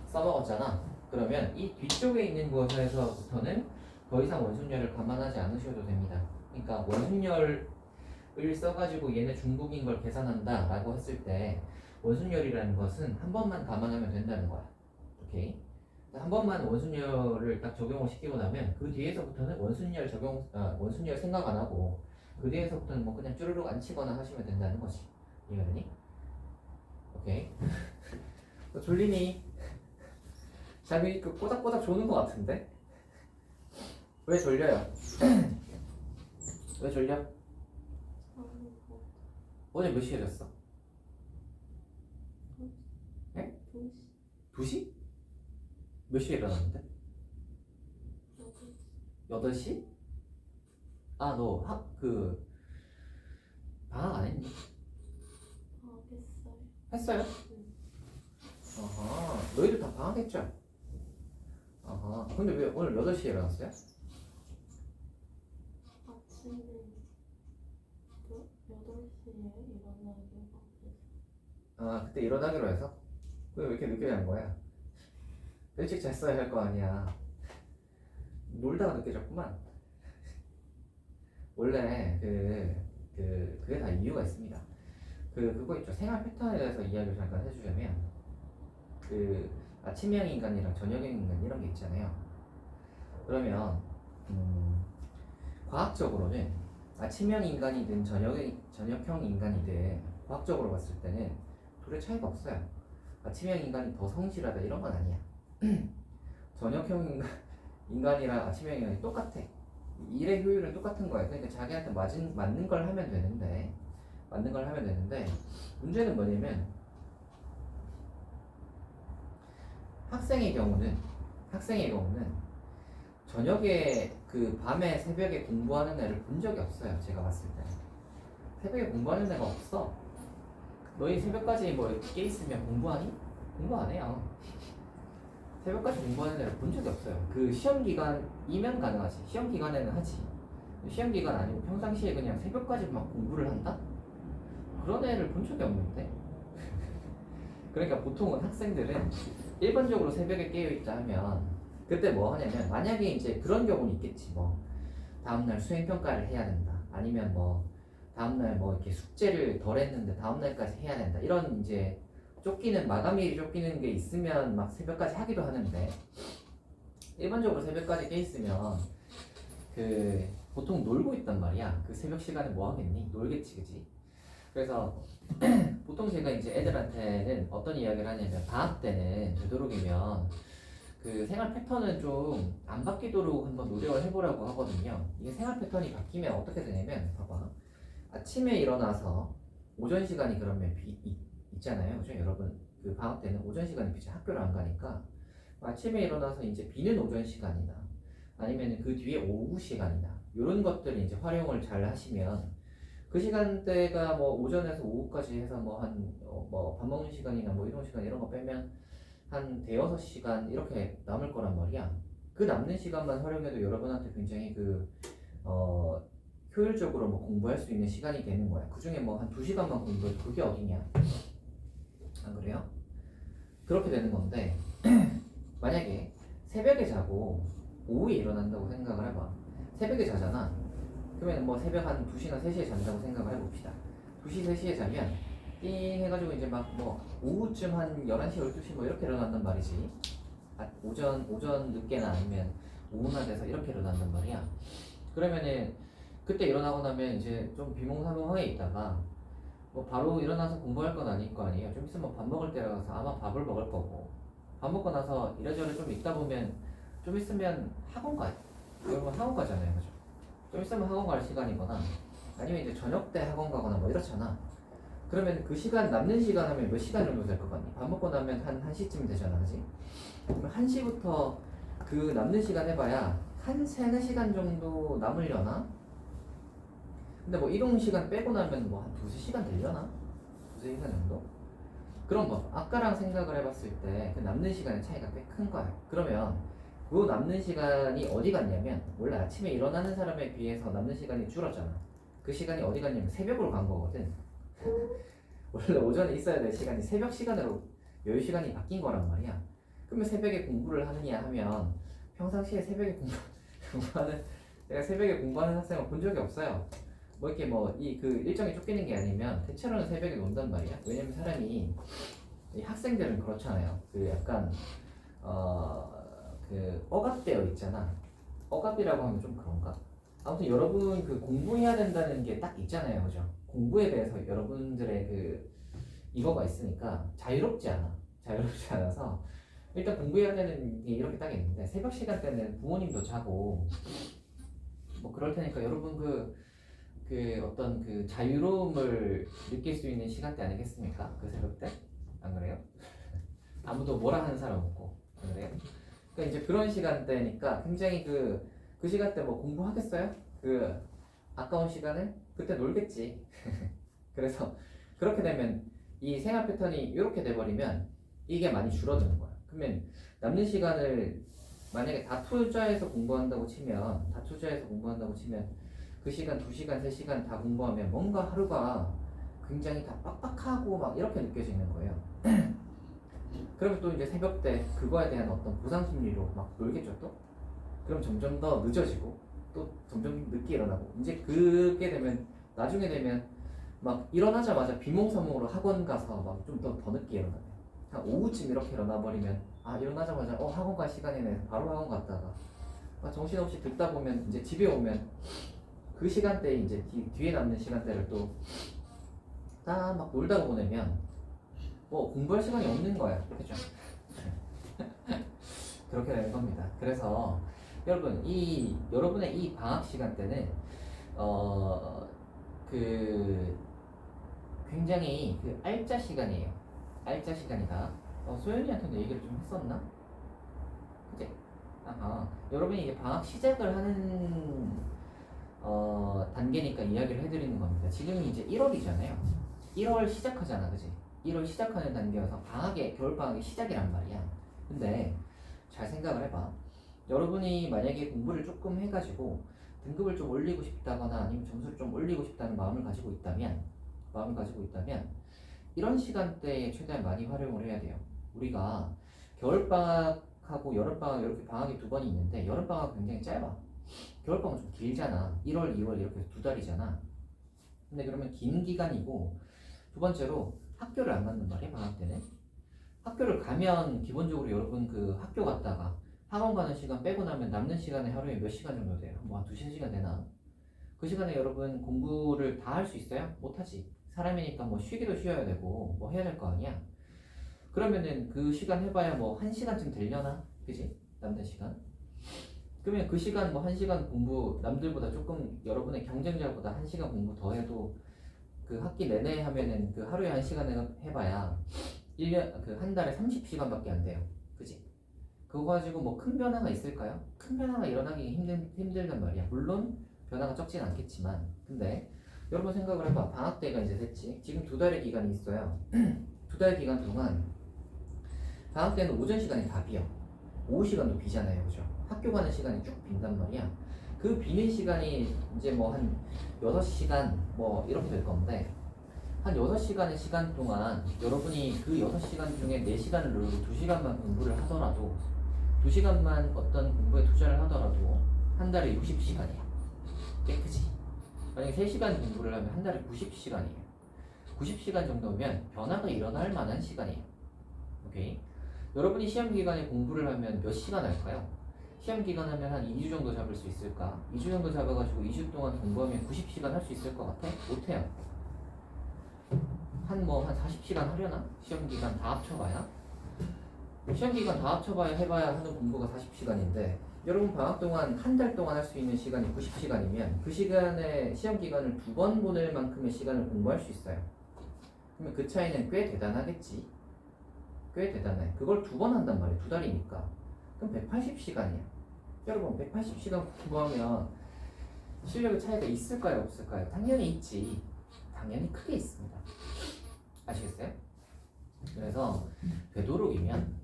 써먹었잖아. 그러면 이 뒤쪽에 있는 곳에서부터는 더 이상 원순열을 감안하지 않으셔도 됩니다. 그러니까 원순열을 써가지고 얘네 중복인 걸 계산한다 라고 했을 때 원순열이라는 것은 한 번만 감안하면 된다는 거야. 오케이? 한 번만 원순열을 딱 적용을 시키고 나면 그 뒤에서부터는 원순열 생각 안 하고 그 뒤에서부터는 뭐 그냥 쭈르륵 안 치거나 하시면 된다는 거지. 이해가 되니? 오케이. 너 졸리니? 잠이 그 꼬닥꼬닥 조는 것 같은데? 왜 졸려요? 왜 졸려? 어제 몇 시에 잤어? 에? 2시? 몇 시에 일어났는데? 8시? 아, 너 방학 안 했니? 했어요? 아하, 너희들 다 방학했죠? 아하, 근데 왜 오늘 8시에 일어났어요? 아침에 8시에 일어나기로 아, 그때 일어나기로 해서? 왜 이렇게 늦게 잔 거야? 일찍 잤어야 할 거 아니야. 놀다가 늦게 잤구만. 원래 그게 다 이유가 있습니다. 그거 있죠. 생활 패턴에 대해서 이야기를 잠깐 해주자면 아침형 인간이랑 저녁형 인간 이런 게 있잖아요. 그러면 과학적으로는 아침형 인간이든 저녁형 인간이든 과학적으로 봤을 때는 둘의 차이가 없어요. 아침형 인간이 더 성실하다 이런 건 아니야. 저녁형 인간이랑 아침형 인간이 똑같아. 일의 효율은 똑같은 거야. 그러니까 자기한테 맞는 걸 하면 되는데 문제는 뭐냐면 학생의 경우는 저녁에 밤에 새벽에 공부하는 애를 본 적이 없어요. 제가 봤을 때 새벽에 공부하는 애가 없어. 너희 새벽까지 뭐 깨 있으면 공부하니? 공부 안 해요. 새벽까지 공부하는 애를 본 적이 없어요. 시험 기간이면 가능하지. 시험 기간에는 하지. 시험 기간 아니고 평상시에 그냥 새벽까지 막 공부를 한다? 그런 애를 본 적이 없는데. 그러니까 보통은 학생들은 일반적으로 새벽에 깨어있다 하면 그때 뭐 하냐면 만약에 이제 그런 경우는 있겠지. 뭐 다음날 수행평가를 해야 된다. 아니면 뭐 다음날 뭐 이렇게 숙제를 덜 했는데 다음날까지 해야 된다. 이런 이제 쫓기는 마감일이 쫓기는 게 있으면 막 새벽까지 하기도 하는데 일반적으로 새벽까지 깨 있으면 그 보통 놀고 있단 말이야. 그 새벽 시간에 뭐 하겠니? 놀겠지, 그지? 그래서 보통 제가 이제 애들한테는 어떤 이야기를 하냐면 방학 때는 되도록이면 그 생활 패턴은 좀 안 바뀌도록 한번 노력을 해보라고 하거든요. 이게 생활 패턴이 바뀌면 어떻게 되냐면 봐봐. 아침에 일어나서 오전 시간이 그러면 있잖아요. 그죠? 여러분 그 방학 때는 오전 시간이 비지 학교를 안 가니까 아침에 일어나서 이제 비는 오전 시간이나 아니면 그 뒤에 오후 시간이나 이런 것들을 이제 활용을 잘 하시면 그 시간대가 뭐 오전에서 오후까지 해서 뭐 한 뭐 밥 먹는 시간이나 뭐 이런 시간 이런 거 빼면 한 대여섯 시간 이렇게 남을 거란 말이야. 그 남는 시간만 활용해도 여러분한테 굉장히 효율적으로 뭐 공부할 수 있는 시간이 되는 거야. 그 중에 뭐 한 2시간만 공부해도 그게 어디냐? 안 그래요? 그렇게 되는 건데 만약에 새벽에 자고 오후에 일어난다고 생각을 해봐. 새벽에 자잖아. 그러면 뭐 새벽 한 2시나 3시에 잔다고 생각을 해봅시다. 2시, 3시에 자면 띵 해가지고 이제 막 뭐 오후쯤 한 11시, 12시 뭐 이렇게 일어난단 말이지. 오전 늦게나 아니면 오후나 돼서 이렇게 일어난단 말이야. 그러면은 그때 일어나고 나면 이제 좀 비몽사몽하게 있다가 뭐 바로 일어나서 공부할 건 아닐 거 아니에요. 좀 있으면 밥 먹을 때라서 아마 밥을 먹을 거고 밥 먹고 나서 이래저래 좀 있다 보면 좀 있으면 학원 가요. 여러분 학원 가잖아요, 그죠? 좀 있으면 학원 갈 시간이거나 아니면 이제 저녁 때 학원 가거나 뭐 이렇잖아. 그러면 그 시간 남는 시간 하면 몇 시간 정도 될 것 같니? 밥 먹고 나면 한 1시쯤 되잖아, 그지? 그럼 1시부터 그 남는 시간 해봐야 한 3, 4시간 정도 남으려나? 근데 뭐 이동 시간 빼고 나면 뭐 한 2-3시간 되려나? 2-3시간 정도? 그럼 뭐 아까랑 생각을 해봤을 때 그 남는 시간의 차이가 꽤 큰 거야. 그러면 그 남는 시간이 어디 갔냐면 원래 아침에 일어나는 사람에 비해서 남는 시간이 줄었잖아. 그 시간이 어디 갔냐면 새벽으로 간 거거든. 원래 오전에 있어야 될 시간이 새벽 시간으로 여유 시간이 바뀐 거란 말이야. 그러면 새벽에 공부를 하느냐 하면 평상시에 새벽에 공부하는 내가 새벽에 공부하는 학생을 본 적이 없어요. 뭐 이렇게 뭐 이 그 일정이 쫓기는 게 아니면 대체로는 새벽에 논단 말이야. 왜냐면 사람이 이 학생들은 그렇잖아요. 그 약간 그 억압되어 있잖아. 억압이라고 하면 좀 그런가? 아무튼 여러분 그 공부해야 된다는 게 딱 있잖아요, 그죠? 공부에 대해서 여러분들의 그 이거가 있으니까 자유롭지 않아. 자유롭지 않아서 일단 공부해야 되는 게 이렇게 딱 있는데 새벽 시간 때는 부모님도 자고 뭐 그럴 테니까 여러분 그 어떤 그 자유로움을 느낄 수 있는 시간대 아니겠습니까? 그 새벽 때? 안 그래요? 아무도 뭐라 하는 사람 없고 안 그래요? 그러니까 이제 그런 시간대니까 굉장히 그 시간대 뭐 공부하겠어요? 그 아까운 시간을? 그때 놀겠지. 그래서 그렇게 되면 이 생활 패턴이 이렇게 돼버리면 이게 많이 줄어드는 거야. 그러면 남는 시간을 만약에 다 투자해서 공부한다고 치면 그 시간 2시간 3시간 다 공부하면 뭔가 하루가 굉장히 다 빡빡하고 막 이렇게 느껴지는 거예요. 그러면 또 이제 새벽 때 그거에 대한 어떤 보상 심리로 막 놀겠죠 또? 그럼 점점 더 늦어지고 또 점점 늦게 일어나고 이제 그게 되면 나중에 되면 막 일어나자마자 비몽사몽으로 학원 가서 막 좀 더 늦게 일어나요. 한 오후쯤 이렇게 일어나 버리면 아 일어나자마자 학원 갈 시간이네 바로 학원 갔다가 정신없이 듣다 보면 이제 집에 오면 그 시간대에 이제 뒤에 남는 시간대를 또 다 막 놀다 보내면 뭐 공부할 시간이 없는 거야. 그렇죠? 그렇게 되는 겁니다. 그래서 여러분 여러분의 이 방학 시간 때는 그 굉장히 그 알짜 시간이에요. 알짜 시간이다. 소연이한테도 얘기를 좀 했었나? 그치? 여러분이 이게 방학 시작을 하는 단계니까 이야기를 해드리는 겁니다. 지금이 이제 1월이잖아요. 1월 시작하잖아, 그치? 1월 시작하는 단계여서 겨울방학의 시작이란 말이야. 근데 잘 생각을 해봐. 여러분이 만약에 공부를 조금 해가지고 등급을 좀 올리고 싶다거나 아니면 점수를 좀 올리고 싶다는 마음을 가지고 있다면 이런 시간대에 최대한 많이 활용을 해야 돼요. 우리가 겨울방학하고 여름방학 이렇게 방학이 2번이 있는데 여름방학 굉장히 짧아. 겨울방학은 좀 길잖아. 1월, 2월 이렇게 2달이잖아. 근데 그러면 긴 기간이고, 두 번째로 학교를 안 간단 말이야, 방학 때는. 학교를 가면 기본적으로 여러분 그 학교 갔다가 학원 가는 시간 빼고 나면 남는 시간에 하루에 몇 시간 정도 돼요? 뭐 한 2-3시간 되나? 그 시간에 여러분 공부를 다 할 수 있어요? 못하지. 사람이니까 뭐 쉬기도 쉬어야 되고 뭐 해야 될 거 아니야? 그러면은 그 시간 해봐야 뭐 1시간쯤 되려나? 그지? 남는 시간? 그러면 그 시간 뭐 1시간 공부 남들보다 조금 여러분의 경쟁자보다 1시간 공부 더 해도 그 학기 내내 하면은 그 하루에 1시간 해봐야 1년 그 한 달에 30시간밖에 안 돼요. 그지? 그거 가지고 뭐 큰 변화가 있을까요? 큰 변화가 일어나기 힘들단 말이야. 물론 변화가 적진 않겠지만, 근데 여러분 생각을 해봐. 방학 때가 이제 됐지. 지금 2달의 기간이 있어요. 2달 기간 동안 방학 때는 오전 시간이 다 비어. 오후 시간도 비잖아요, 그죠? 학교 가는 시간이 쭉 빈단 말이야. 그 비는 시간이 이제 뭐 한 6시간 뭐 이렇게 될 건데, 한 6시간의 시간 동안 여러분이 그 6시간 중에 4시간을 누르고 2시간만 공부를 하더라도 2시간만 어떤 공부에 투자를 하더라도 한 달에 60시간이야. 깨끗이. 만약에 3시간 공부를 하면 한 달에 90시간이에요. 90시간 정도면 변화가 일어날 만한 시간이에요. 오케이? 여러분이 시험 기간에 공부를 하면 몇 시간 할까요? 시험 기간 하면 한 2주 정도 잡을 수 있을까? 2주 정도 잡아가지고 2주 동안 공부하면 90시간 할 수 있을 것 같아? 못해요. 한 40시간 하려나? 시험 기간 다 합쳐봐야? 시험 기간 다 합쳐봐야 해봐야 하는 공부가 40시간인데 여러분 방학 동안 한 달 동안 할 수 있는 시간이 90시간이면 그 시간에 시험 기간을 2번 보낼 만큼의 시간을 공부할 수 있어요. 그러면 그 차이는 꽤 대단하겠지. 꽤 대단해. 그걸 2번 한단 말이야. 2달이니까. 그럼 180시간이야. 여러분 180시간 공부하면 실력의 차이가 있을까요? 없을까요? 당연히 있지. 당연히 크게 있습니다. 아시겠어요? 그래서 되도록이면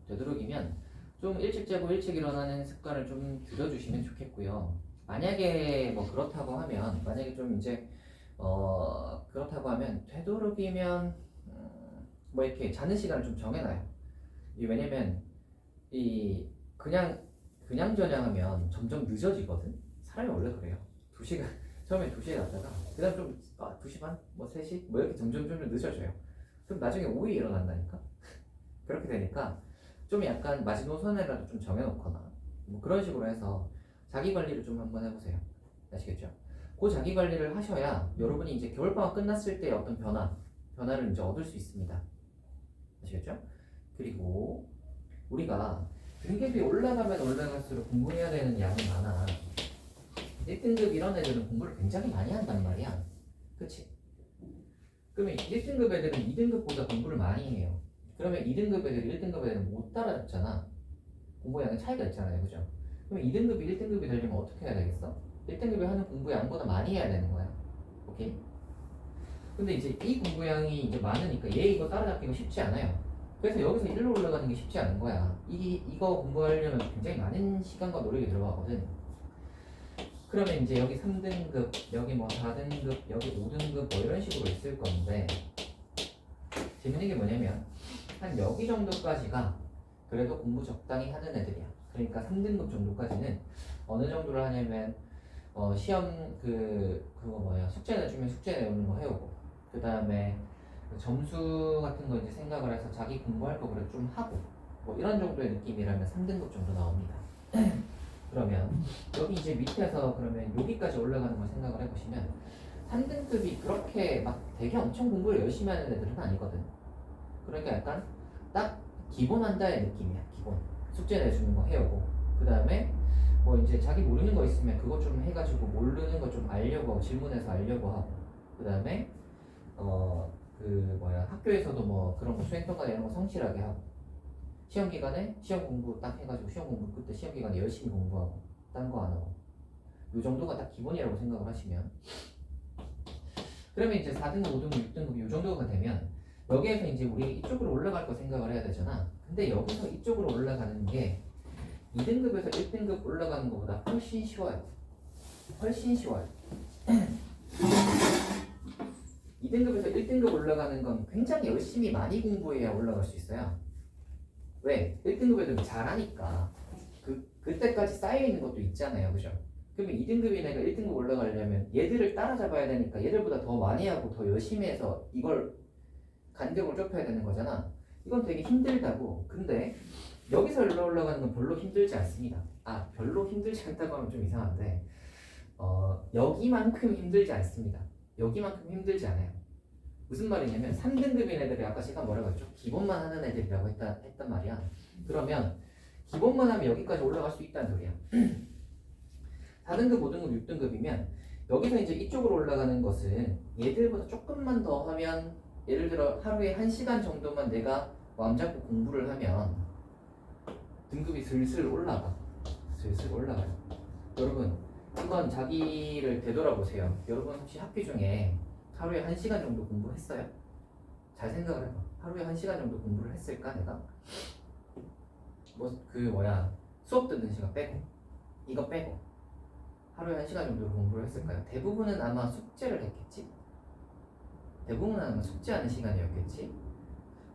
좀 일찍 자고 일찍 일어나는 습관을 좀 들여주시면 좋겠고요. 만약에 뭐 그렇다고 하면 좀 이제 그렇다고 하면 되도록이면 뭐 이렇게 자는 시간을 좀 정해놔요. 왜냐면 이 그냥 저장하면 점점 늦어지거든. 사람이 원래 그래요. 2시간 처음에 2시에 잤다가 그다음 좀 2시 반? 뭐 3시? 뭐 이렇게 점점 늦어져요. 그럼 나중에 오후에 일어난다니까? 그렇게 되니까 좀 약간 마지노선이라도 좀 정해놓거나 뭐 그런 식으로 해서 자기 관리를 좀 한번 해보세요. 아시겠죠? 그 자기 관리를 하셔야 여러분이 이제 겨울방학 끝났을 때 어떤 변화를 이제 얻을 수 있습니다. 아시겠죠? 그리고 우리가 등급이 올라가면 올라갈수록 공부해야 되는 양이 많아. 1등급 이런 애들은 공부를 굉장히 많이 한단 말이야. 그치? 그러면 1등급 애들은 2등급보다 공부를 많이 해요. 그러면 2등급 애들, 1등급 애들은 못 따라잡잖아. 공부량의 차이가 있잖아요. 그죠? 그러면 2등급이 1등급이 되려면 어떻게 해야 되겠어? 1등급이 하는 공부 양보다 많이 해야 되는 거야. 오케이? 근데 이제 이 공부량이 이제 많으니까 얘 이거 따라잡기가 쉽지 않아요. 그래서 여기서 1로 올라가는 게 쉽지 않은 거야. 이거 공부하려면 굉장히 많은 시간과 노력이 들어가거든. 그러면 이제 여기 3등급, 여기 뭐 4등급, 여기 5등급 뭐 이런 식으로 있을 건데 재밌는 게 뭐냐면 한 여기 정도까지가 그래도 공부 적당히 하는 애들이야. 그러니까 3등급 정도까지는 어느 정도를 하냐면 시험 그거 뭐야 숙제 내주면 숙제 내오는 거 해오고 그 다음에 점수 같은 거 이제 생각을 해서 자기 공부할 거 그래도 좀 하고 뭐 이런 정도의 느낌이라면 3등급 정도 나옵니다. 그러면 여기 이제 밑에서 그러면 여기까지 올라가는 걸 생각을 해보시면 3등급이 그렇게 막 되게 엄청 공부를 열심히 하는 애들은 아니거든. 그러니까 약간 딱 기본 한다의 느낌이야. 기본 숙제 내주는 거 해오고 그 다음에 뭐 이제 자기 모르는 거 있으면 그거 좀 해가지고 모르는 거 좀 알려고 하고 질문해서 알려고 하고 그 다음에 학교에서도 뭐 그런 거 수행평가 이런 거 성실하게 하고 시험 기간에 시험 공부 딱 해가지고 시험 공부 그때 시험 기간에 열심히 공부하고 딴 거 안 하고 요 정도가 딱 기본이라고 생각을 하시면 그러면 이제 4등급, 5등급, 6등급 요 정도가 되면 여기에서 이제 우리 이쪽으로 올라갈 거 생각을 해야 되잖아. 근데 여기서 이쪽으로 올라가는 게 2등급에서 1등급 올라가는 것보다 훨씬 쉬워요. 훨씬 쉬워요. 2등급에서 1등급 올라가는 건 굉장히 열심히 많이 공부해야 올라갈 수 있어요. 왜? 1등급 애들은 잘하니까 그때까지 쌓여있는 것도 있잖아요. 그죠? 그러면 2등급인 애가 1등급 올라가려면 얘들을 따라잡아야 되니까 얘들보다 더 많이 하고 더 열심히 해서 이걸 간격을 좁혀야 되는 거잖아. 이건 되게 힘들다고. 근데 여기서 올라가는 건 별로 힘들지 않습니다. 아, 별로 힘들지 않다고 하면 좀 이상한데 여기만큼 힘들지 않습니다. 여기만큼 힘들지 않아요. 무슨 말이냐면 3등급인 애들이 아까 제가 뭐라고 했죠? 기본만 하는 애들이라고 했단 말이야. 그러면 기본만 하면 여기까지 올라갈 수 있다는 소리야. 4등급, 5등급, 6등급이면 여기서 이제 이쪽으로 올라가는 것은 얘들보다 조금만 더 하면 예를 들어 하루에 1시간 정도만 내가 마음 잡고 공부를 하면 등급이 슬슬 올라가. 슬슬 올라가요. 여러분 한번 자기를 되돌아보세요. 여러분 혹시 학기 중에 하루에 1시간 정도 공부했어요? 잘 생각을 해봐. 하루에 1시간 정도 공부를 했을까 내가? 수업 듣는 시간 빼고 이거 빼고 하루에 1시간 정도 공부를 했을까요? 대부분은 아마 숙제를 했겠지? 대부분은 아마 숙제하는 시간이었겠지?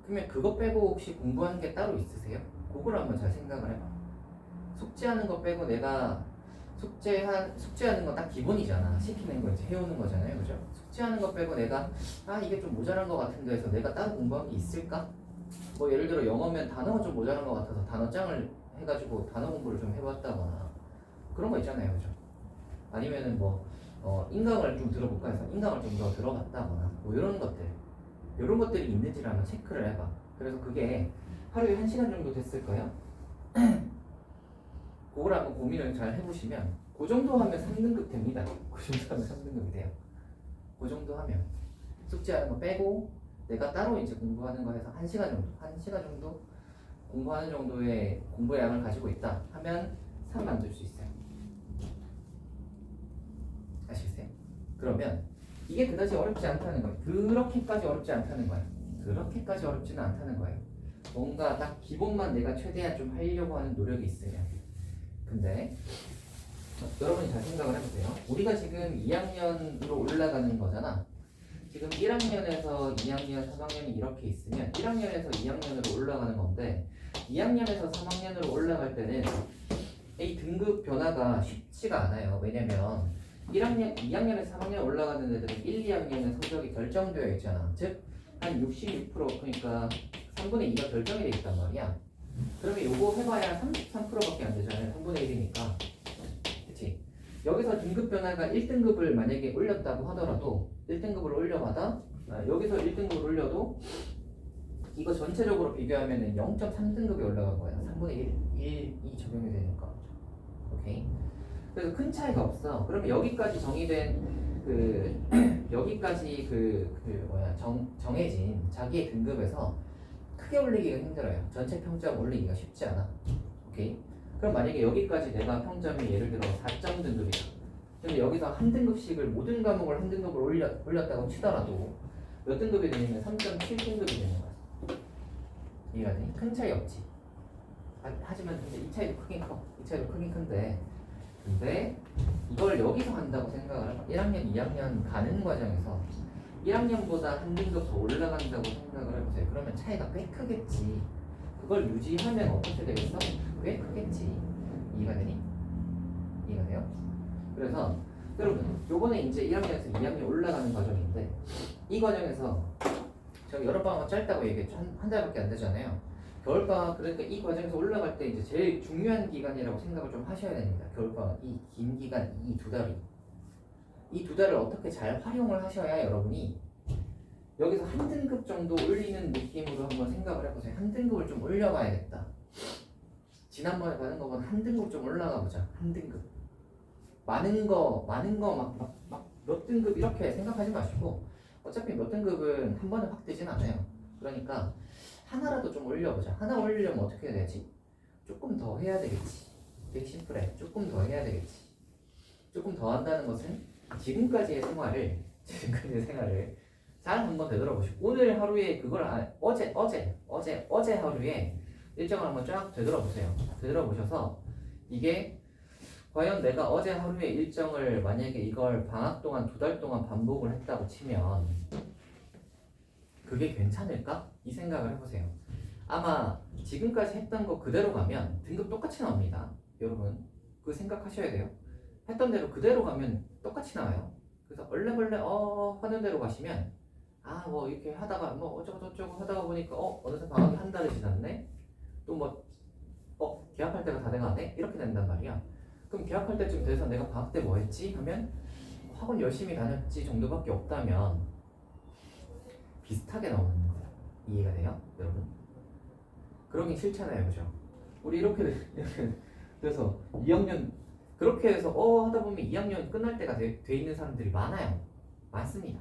그러면 그거 빼고 혹시 공부하는 게 따로 있으세요? 그걸 한번 잘 생각을 해봐. 숙제하는 거 빼고 내가 숙제하는 건 딱 기본이잖아. 시키는 거 이제 해오는 거잖아요, 그죠? 숙제하는 거 빼고 내가 이게 좀 모자란 거 같은데 해서 내가 따로 공부한 게 있을까? 뭐 예를 들어 영어면 단어가 좀 모자란 거 같아서 단어장을 해가지고 단어 공부를 좀 해봤다거나 그런 거 있잖아요, 그죠? 아니면은 인강을 좀 들어볼까 해서 인강을 좀 더 들어봤다거나 뭐 이런 것들이 있는지를 한번 체크를 해봐. 그래서 그게 하루에 1시간 정도 됐을까요? 그걸 한번 고민을 잘 해보시면 그 정도 하면 3등급 됩니다. 그 정도 하면 3등급이 돼요. 그 정도 하면 숙제하는 거 빼고 내가 따로 이제 공부하는 거 해서 1시간 정도 공부하는 정도의 공부의 양을 가지고 있다 하면 3 만들 수 있어요. 아시겠어요? 그러면 이게 그다지 어렵지 않다는 거예요. 그렇게까지 어렵지 않다는 거예요. 그렇게까지 어렵지는 않다는 거예요. 뭔가 딱 기본만 내가 최대한 좀 하려고 하는 노력이 있으면. 근데 여러분이 잘 생각을 해보세요. 우리가 지금 2학년으로 올라가는 거잖아. 지금 1학년에서 2학년, 3학년이 이렇게 있으면 1학년에서 2학년으로 올라가는 건데 2학년에서 3학년으로 올라갈 때는 이 등급 변화가 쉽지가 않아요. 왜냐면 1학년, 2학년에서 3학년 올라가는 애들은 1, 2학년의 성적이 결정되어 있잖아. 즉, 한 66% 그러니까 3분의 2가 결정이 되어 있단 말이야. 그러면 요거 해봐야 33%밖에 안 되잖아요. 3분의 1이니까. 그치? 여기서 등급 변화가 1등급을 만약에 올렸다고 하더라도 1등급을 올려받아 여기서 1등급을 올려도 이거 전체적으로 비교하면 0.3등급이 올라간 거야. 3분의 1이 적용이 되니까. 오케이? 그래서 큰 차이가 없어. 그러면 여기까지 정의된 여기까지 정해진 자기의 등급에서 크게 올리기가 힘들어요. 전체 평점 올리기가 쉽지 않아. 오케이? 그럼 만약에 여기까지 내가 평점이 예를 들어 4점 등급이다. 근데 여기서 한 등급씩을 모든 과목을 한 등급을 올렸다고 치더라도 몇 등급이 되냐면 3.7등급이 되는 거야. 이해가 되니? 큰 차이 없지. 하지만 근데 이 차이도 크긴 커. 이 차이도 크긴 큰데 근데 이걸 여기서 한다고 생각을 해봐. 1학년, 2학년 가는 과정에서 1학년보다 한 등급 더 올라간다고 생각을 해보세요. 그러면 차이가 꽤 크겠지. 그걸 유지하면 어떻게 되겠어? 꽤 크겠지. 이해가 되니? 이해가 돼요? 그래서 여러분 요번에 이제 1학년에서 2학년 올라가는 과정인데 이 과정에서 제가 여름방학 짧다고 얘기했죠. 한 달밖에 안 되잖아요. 겨울방학 그러니까 이 과정에서 올라갈 때 이제 제일 중요한 기간이라고 생각을 좀 하셔야 됩니다. 겨울방학 이 긴 기간 이 2달이 이 2달을 어떻게 잘 활용을 하셔야 여러분이 여기서 한 등급 정도 올리는 느낌으로 한번 생각을 해보세요. 한 등급을 좀 올려봐야겠다. 지난번에 받은 거보다 한 등급 좀 올라가 보자. 한 등급 많은 거 막 몇 등급 이렇게 생각하지 마시고 어차피 몇 등급은 한 번에 확 뜨진 않아요. 그러니까 하나라도 좀 올려보자. 하나 올리려면 어떻게 해야 되지? 조금 더 해야 되겠지. 되게 심플해. 조금 더 해야 되겠지. 조금 더 한다는 것은 지금까지의 생활을 잘 한번 되돌아보시고 오늘 하루에 그걸 어제 하루에 일정을 한번 쫙 되돌아보세요. 되돌아보셔서 이게 과연 내가 어제 하루의 일정을 만약에 이걸 방학 동안 2달 동안 반복을 했다고 치면 그게 괜찮을까? 이 생각을 해보세요. 아마 지금까지 했던 거 그대로 가면 등급 똑같이 나옵니다. 여러분 그거 생각하셔야 돼요. 했던 대로 그대로 가면 똑같이 나와요. 그래서 얼레벌레 하는 대로 가시면 뭐 이렇게 하다가 뭐 어쩌고 하다가 보니까 어느새 방학이 한 달이 지났네. 또 뭐 계약할 때가 다 돼가네. 이렇게 된단 말이야. 그럼 계약할 때쯤 돼서 내가 방학 때 뭐 했지? 하면 학원 열심히 다녔지 정도밖에 없다면 비슷하게 나오는 거야. 이해가 돼요? 여러분? 그러긴 싫잖아요. 그죠? 우리 이렇게 그래서 2학년 그렇게 해서 하다 보면 2학년 끝날 때가 돼 있는 사람들이 많아요. 많습니다.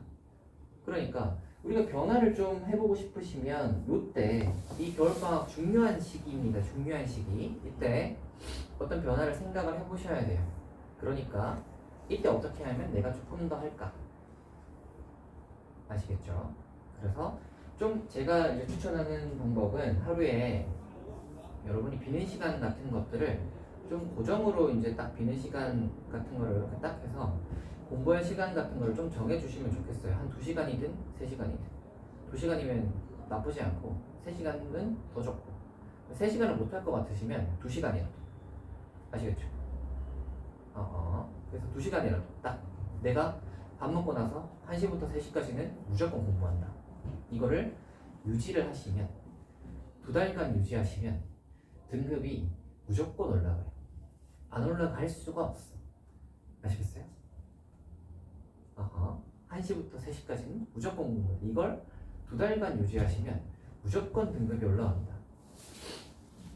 그러니까 우리가 변화를 좀 해보고 싶으시면 요때 이 겨울방학 중요한 시기입니다. 중요한 시기. 이때 어떤 변화를 생각을 해보셔야 돼요. 그러니까 이때 어떻게 하면 내가 조금 더 할까? 아시겠죠? 그래서 좀 제가 이제 추천하는 방법은 하루에 여러분이 비는 시간 같은 것들을 좀 고정으로 이제 딱 비는 시간 같은 거를 이렇게 딱 해서 공부할 시간 같은 걸 좀 정해주시면 좋겠어요. 한 2시간이든 3시간이든 2시간이면 나쁘지 않고 3시간은 더 적고 3시간을 못할 것 같으시면 2시간이라도 아시겠죠? 그래서 2시간이라도 딱 내가 밥 먹고 나서 1시부터 3시까지는 무조건 공부한다. 이거를 유지를 하시면 2달간 유지하시면 등급이 무조건 올라가요. 안 올라갈 수가 없어. 아시겠어요? 1시부터 3시까지는 무조건 공부. 이걸 2달간 유지하시면 무조건 등급이 올라갑니다.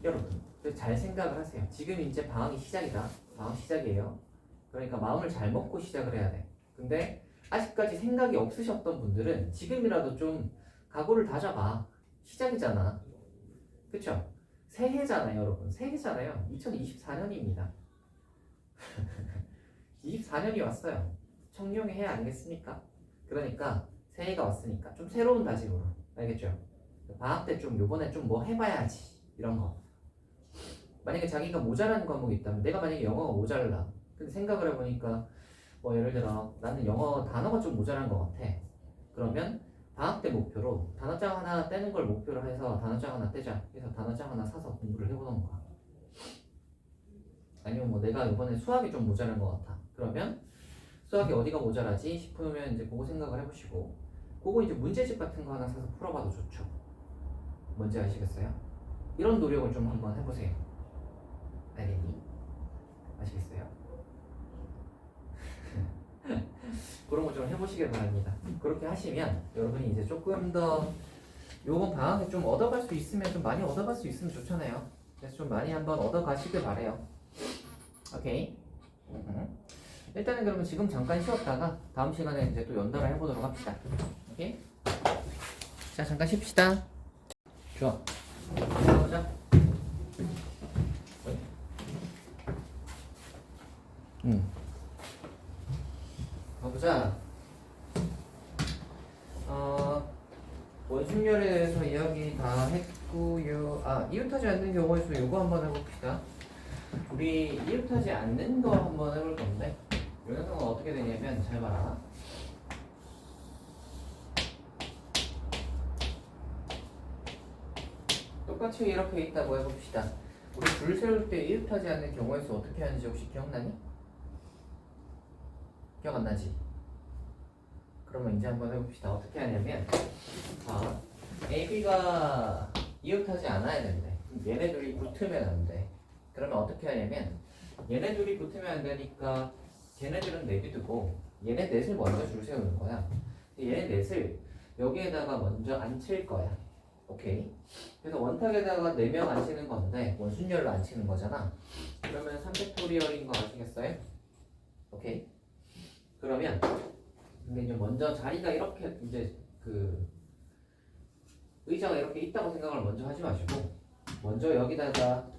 여러분, 잘 생각을 하세요. 지금 이제 방학이 시작이다. 방학 시작이에요. 그러니까 마음을 잘 먹고 시작을 해야 돼. 근데 아직까지 생각이 없으셨던 분들은 지금이라도 좀 각오를 다져봐. 시작이잖아. 그쵸? 새해잖아요, 여러분. 새해잖아요. 2024년입니다. 24년이 왔어요. 청룡의 해 아니겠습니까? 그러니까 새해가 왔으니까 좀 새로운 다짐으로. 알겠죠? 방학 때 좀 요번에 좀 뭐 해봐야지. 이런 거. 만약에 자기가 모자라는 과목이 있다면 내가 만약에 영어가 모자라. 근데 생각을 해보니까 뭐 예를 들어 나는 영어 단어가 좀 모자란 것 같아. 그러면 방학 때 목표로 단어장 하나 떼는 걸 목표로 해서 단어장 하나 떼자. 그래서 단어장 하나 사서 공부를 해보는 거야. 아니면 뭐 내가 이번에 수학이 좀 모자란 것 같아. 그러면 수학이 어디가 모자라지 싶으면 이제 그거 생각을 해보시고 그거 이제 문제집 같은 거 하나 사서 풀어봐도 좋죠. 뭔지 아시겠어요? 이런 노력을 좀 한번 해보세요. 알겠니? 아시겠어요? 그런 거 좀 해보시길 바랍니다. 그렇게 하시면 여러분이 이제 조금 더 요번 방학에 좀 얻어갈 수 있으면 좀 많이 얻어갈 수 있으면 좋잖아요. 그래서 좀 많이 한번 얻어가시길 바래요. 오케이. 일단은 그러면 지금 잠깐 쉬었다가 다음 시간에 이제 또 연달아 해보도록 합시다. 오케이. 자 잠깐 쉽시다. 좋아. 가보자. 가보자. 원순열에 대해서 이야기 다 했고요. 이웃하지 않는 경우에서 이거 한번 해봅시다. 우리 이웃하지 않는 거 한번 해볼 건데 이 녀석은 어떻게 되냐면 잘 봐라. 똑같이 이렇게 있다고 해봅시다. 우리 줄 세울 때 이웃하지 않는 경우에서 어떻게 하는지 혹시 기억나니? 기억 안 나지? 그러면 이제 한번 해봅시다. 어떻게 하냐면 AB가 이웃하지 않아야 된대. 얘네들이 붙으면 안 돼. 그러면 어떻게 하냐면 얘네들이 붙으면 안 되니까 걔네들은 내비두고 얘네 넷을 먼저 줄 세우는 거야. 얘네 넷을 여기에다가 먼저 앉힐 거야. 오케이. 그래서 원탁에다가 4명 앉히는 건데 원순열로 앉히는 거잖아. 그러면 3팩토리얼인 거 아시겠어요? 오케이. 그러면 근데 이제 먼저 자리가 이렇게 이제 그 의자가 이렇게 있다고 생각을 먼저 하지 마시고 먼저 여기다가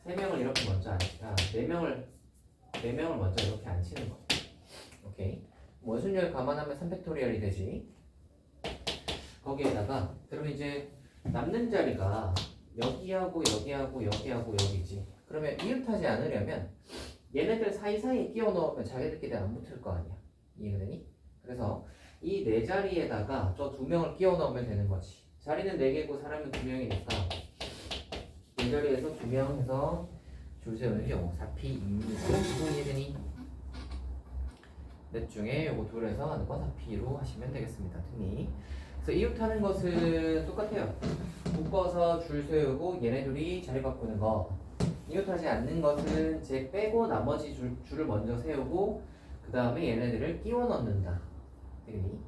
3명을 이렇게 먼저 앉히다 4명을 먼저 이렇게 앉히는 거. 오케이. 원순열 감안하면 3팩토리얼이 되지. 거기에다가 그러면 이제 남는 자리가 여기하고 여기하고 여기하고 여기지. 그러면 이웃하지 않으려면 얘네들 사이사이에 끼워 넣으면 자기들끼리 안 붙을 거 아니야. 이해가 되니? 그래서 이 4자리에다가 저 2명을 끼워 넣으면 되는 거지. 자리는 4개고 사람은 2명이니까 4자리에서 2명 해서 줄 세우는 경우 4P 2 이해되니? 넷 중에 요거 둘에서 하는 거 4P로 하시면 되겠습니다. 등이. 그래서 이웃하는 것은 똑같아요. 묶어서 줄 세우고 얘네 둘이 자리 바꾸는 거. 이웃하지 않는 것은 쟤 빼고 나머지 줄을 먼저 세우고 그 다음에 얘네들을 끼워 넣는다. 되겠니?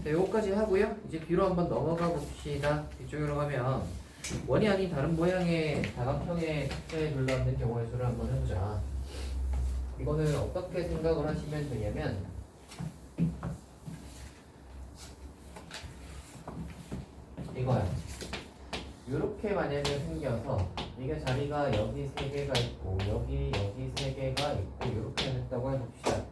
네, 요거까지 하고요. 이제 뒤로 한번 넘어가 봅시다. 뒤쪽으로 가면 원이 아닌 다른 모양의 다각형의 숫자에 둘러있는 경우의 수를 한번 해보자. 이거는 어떻게 생각을 하시면 되냐면 이거야. 이렇게 만약에 생겨서 이게 자리가 여기 3개가 있고 여기 3개가 있고 이렇게 했다고 해봅시다.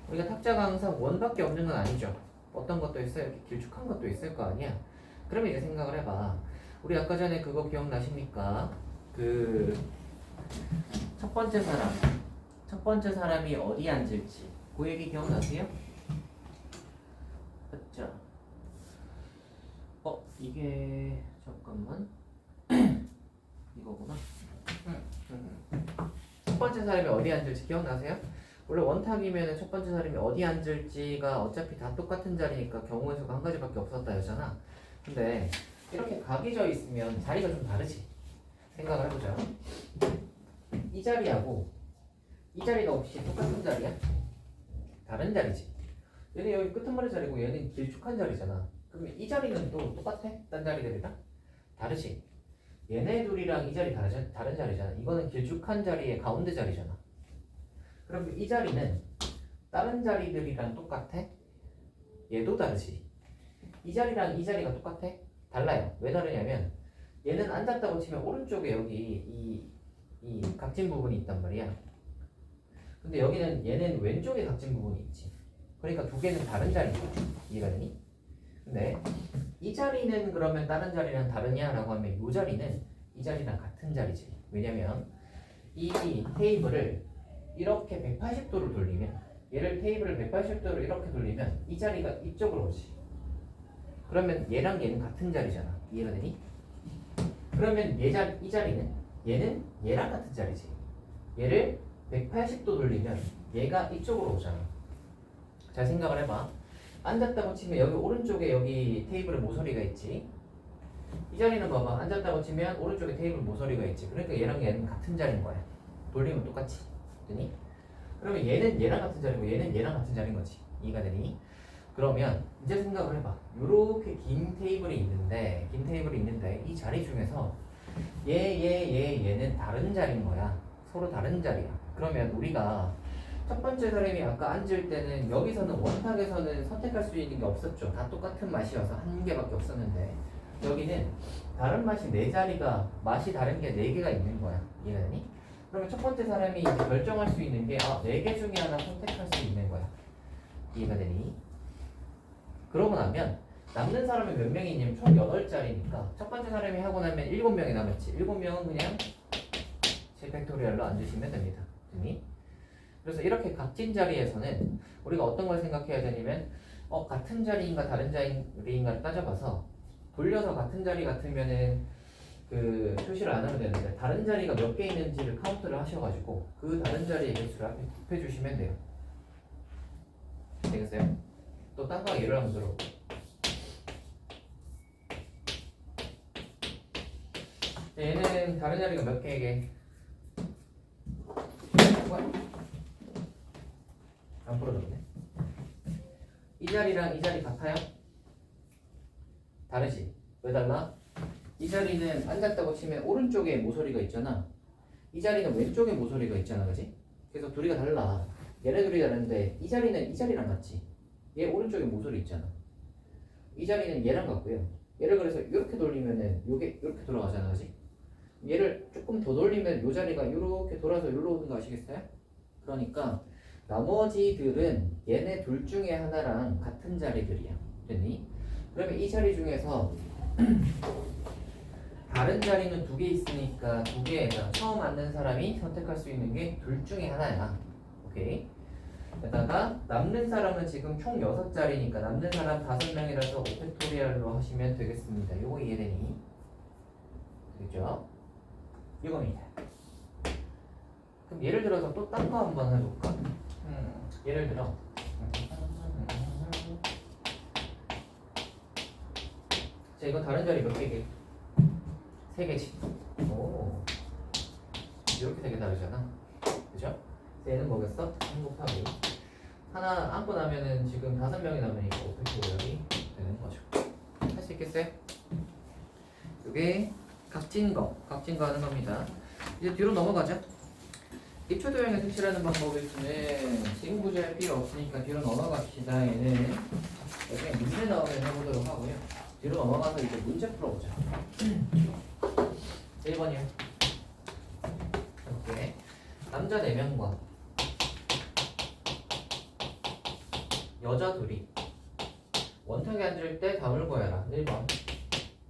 우리가 탁자가 항상 원밖에 없는 건 아니죠. 어떤 것도 있어요. 이렇게 길쭉한 것도 있을 거 아니야. 그러면 이제 생각을 해봐. 우리 아까 전에 그거 기억나십니까? 그 첫 번째 사람이 어디 앉을지 그 얘기 기억나세요? 맞죠? 이게 잠깐만 이거구나. 첫 번째 사람이 어디 앉을지 기억나세요? 원래 원탁이면 첫 번째 사람이 어디 앉을지가 어차피 다 똑같은 자리니까 경우의 수가 한 가지밖에 없었다 했잖아. 근데 이렇게 각이 져 있으면 자리가 좀 다르지. 생각을 해보자. 이 자리하고 이 자리가 혹시 똑같은 자리야? 다른 자리지. 얘는 여기 끄트머리 자리고 얘는 길쭉한 자리잖아. 그러면 이 자리는 또 똑같아? 딴 자리들이랑? 다르지. 얘네 둘이랑 이 자리 다른 자리잖아. 이거는 길쭉한 자리의 가운데 자리잖아. 그럼 이 자리는 다른 자리들이랑 똑같아? 얘도 다르지. 이 자리랑 이 자리가 똑같아? 달라요. 왜 다르냐면 얘는 앉았다고 치면 오른쪽에 여기 이 각진 부분이 있단 말이야. 근데 여기는 얘는 왼쪽에 각진 부분이 있지. 그러니까 두 개는 다른 자리죠. 이해가 되니? 근데 이 자리는 그러면 다른 자리랑 다르냐라고 하면 이 자리는 이 자리랑 같은 자리지. 왜냐면 이 테이블을 이렇게 180도로 돌리면 얘를 테이블을 180도로 이렇게 돌리면 이 자리가 이쪽으로 오지. 그러면 얘랑 얘는 같은 자리잖아. 이해가 되니? 그러면 이 자리는 얘는 얘랑 같은 자리지. 얘를 180도 돌리면 얘가 이쪽으로 오잖아. 잘 생각을 해봐. 앉았다고 치면 여기 오른쪽에 여기 테이블에 모서리가 있지. 이 자리는 봐봐. 앉았다고 치면 오른쪽에 테이블 모서리가 있지. 그러니까 얘랑 얘는 같은 자리인 거야. 돌리면 똑같이. 되니? 그러면 얘는 얘랑 같은 자리고 얘는 얘랑 같은 자리인 거지. 이해가 되니? 그러면 이제 생각을 해봐. 요렇게 긴 테이블이 있는데 이 자리 중에서 얘는 다른 자리인 거야. 서로 다른 자리야. 그러면 우리가 첫 번째 사람이 아까 앉을 때는 여기서는 원탁에서는 선택할 수 있는 게 없었죠. 다 똑같은 맛이어서 한 개밖에 없었는데 여기는 다른 맛이 네 자리가 맛이 다른 게 네 개가 있는 거야. 이해가 되니? 그러면 첫 번째 사람이 이제 결정할 수 있는 게 네 개 중에 하나 선택할 수 있는 거야. 이해가 되니? 그러고 나면 남는 사람이 몇 명이 있냐면 총 8자리니까 첫 번째 사람이 하고 나면 7명이 남았지. 7명은 그냥 7팩토리얼로 앉으시면 됩니다. 되니? 그래서 이렇게 각진 자리에서는 우리가 어떤 걸 생각해야 되냐면 같은 자리인가 다른 자리인가를 따져봐서 돌려서 같은 자리 같으면은 그 표시를 안 하면 되는데 다른 자리가 몇 개 있는지를 카운트를 하셔가지고 그 다른 자리의 개수를 앞에 곱해 주시면 돼요. 되겠어요? 또 딴 거 예를 한번 들어볼게요. 얘는 다른 자리가 몇 개게? 안 풀어졌네. 이 자리랑 이 자리 같아요? 다르지? 왜 달라? 이 자리는 앉았다고 치면 오른쪽에 모서리가 있잖아. 이 자리는 왼쪽에 모서리가 있잖아, 그지? 그래서 둘이가 달라. 얘네 둘이 다른데 이 자리는 이 자리랑 같지. 얘 오른쪽에 모서리 있잖아. 이 자리는 얘랑 같고요. 얘를 그래서 이렇게 돌리면은 요게 이렇게 돌아가잖아, 그지? 얘를 조금 더 돌리면 요 자리가 이렇게 돌아서 여기로 오는 거 아시겠어요? 그러니까 나머지들은 얘네 둘 중에 하나랑 같은 자리들이야. 됐니? 그러면 이 자리 중에서 다른 자리는 2개 있으니까 2개에다 처음 앉는 사람이 선택할 수 있는 게 둘 중에 하나야. 오케이? 게다가 남는 사람은 지금 총 6자리니까 남는 사람 5명이라서 5팩토리얼로 하시면 되겠습니다. 요거 이해되니? 되겠죠? 이겁니다. 그럼 예를 들어서 또 딴 거 한번 해볼까? 예를 들어 자 이거 다른 자리 몇 개게? 3개지. 오 이렇게 되게 다르잖아. 그죠? 얘는 뭐겠어? 3 곱하기 하나 안고 나면은 지금 5명이 남으니까 오펙토리얼이 되는 거죠. 할 수 있겠어요? 이게 각진 거 하는 겁니다. 이제 뒤로 넘어가자. 입초도형의 색칠하는 방법을 쓰면 지금 구제할 필요 없으니까 뒤로 넘어갑시다. 얘는 나중에 문제 나오면 해보도록 하고요. 뒤로 넘어가서 이제 문제 풀어보자. 1번이요. 이렇게 남자 4명과 여자 둘이 원탁에 앉을 때 답을 구해라. 1번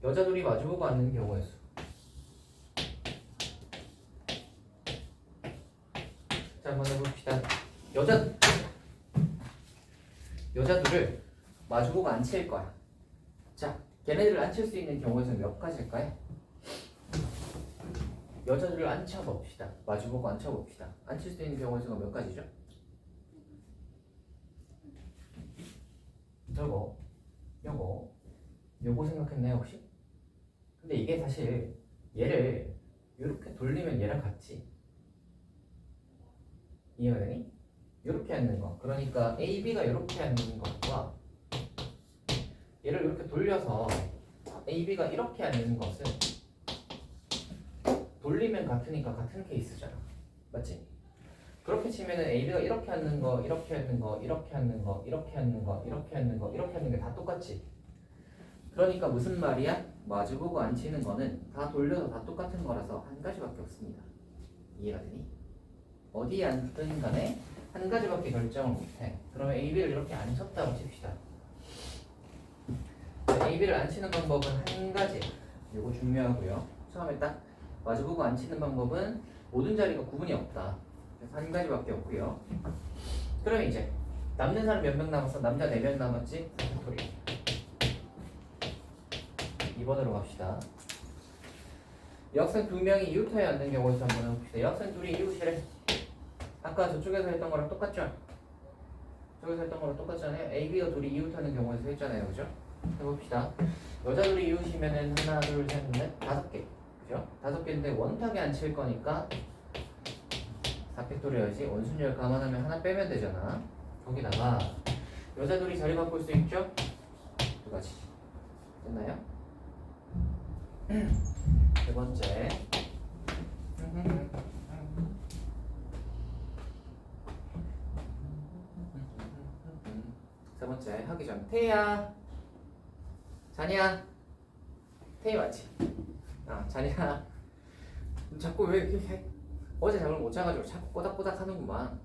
여자 둘이 마주보고 앉는 경우의 수. 자 한번 해봅시다. 여자들을 마주보고 앉힐 거야. 자 걔네들을 앉힐 수 있는 경우의 수는 몇 가지일까요? 여자들을 앉혀봅시다. 마주보고 앉혀봅시다. 앉힐 수 있는 경우의 수가 몇 가지죠? 저거 요거 생각했나요 혹시? 근데 이게 사실 얘를 이렇게 돌리면 얘랑 같지. 이해가 되니? 이렇게 앉는 거. 그러니까 AB가 이렇게 앉는 것과 얘를 이렇게 돌려서 AB가 이렇게 앉는 것은 돌리면 같으니까 같은 케이스잖아. 맞지? 그렇게 치면은 AB가 이렇게 앉는 거, 이렇게 앉는 거, 이렇게 앉는 거, 이렇게 앉는 거, 이렇게 앉는 거, 이렇게 앉는 게 다 똑같지? 그러니까 무슨 말이야? 마주보고 앉히는 거는 다 돌려서 다 똑같은 거라서 한 가지밖에 없습니다. 이해가 되니? 어디에 앉든 간에 한 가지밖에 결정을 못해. 그러면 AB를 이렇게 앉혔다고 칩시다. AB를 앉히는 방법은 한 가지. 이거 중요하고요. 처음에 딱 마주보고 앉히는 방법은 모든 자리가 구분이 없다. 그래서 한 가지밖에 없고요. 그럼 이제 남는 사람 몇 명 남았어? 남자 4명 남았지? 사토리 2번으로 갑시다. 여학생 2명이 이웃터에 앉는 경우에서 한번 해봅시다. 여학생 둘이 이웃이래. 아까 저쪽에서 했던 거랑 똑같죠? 저쪽에서 했던 거랑 똑같잖아요. AB가 둘이 이웃하는 경우에서 했잖아요. 그죠? 해봅시다. 여자 둘이 이웃이면은 하나, 둘, 셋, 넷, 5개. 그죠? 5개인데 원탁에 앉힐 거니까 4팩토리얼이지. 원순열 감안하면 하나 빼면 되잖아. 거기다가 여자 둘이 자리 바꿀 수 있죠? 2가지. 됐나요? 세 번째. 세 번째 하기 전 태희야 자니야 태희 맞지? 아 자니야 자꾸 왜 이렇게 해? 어제 잠을 못 자가지고 자꾸 꼬닥꼬닥 하는구만.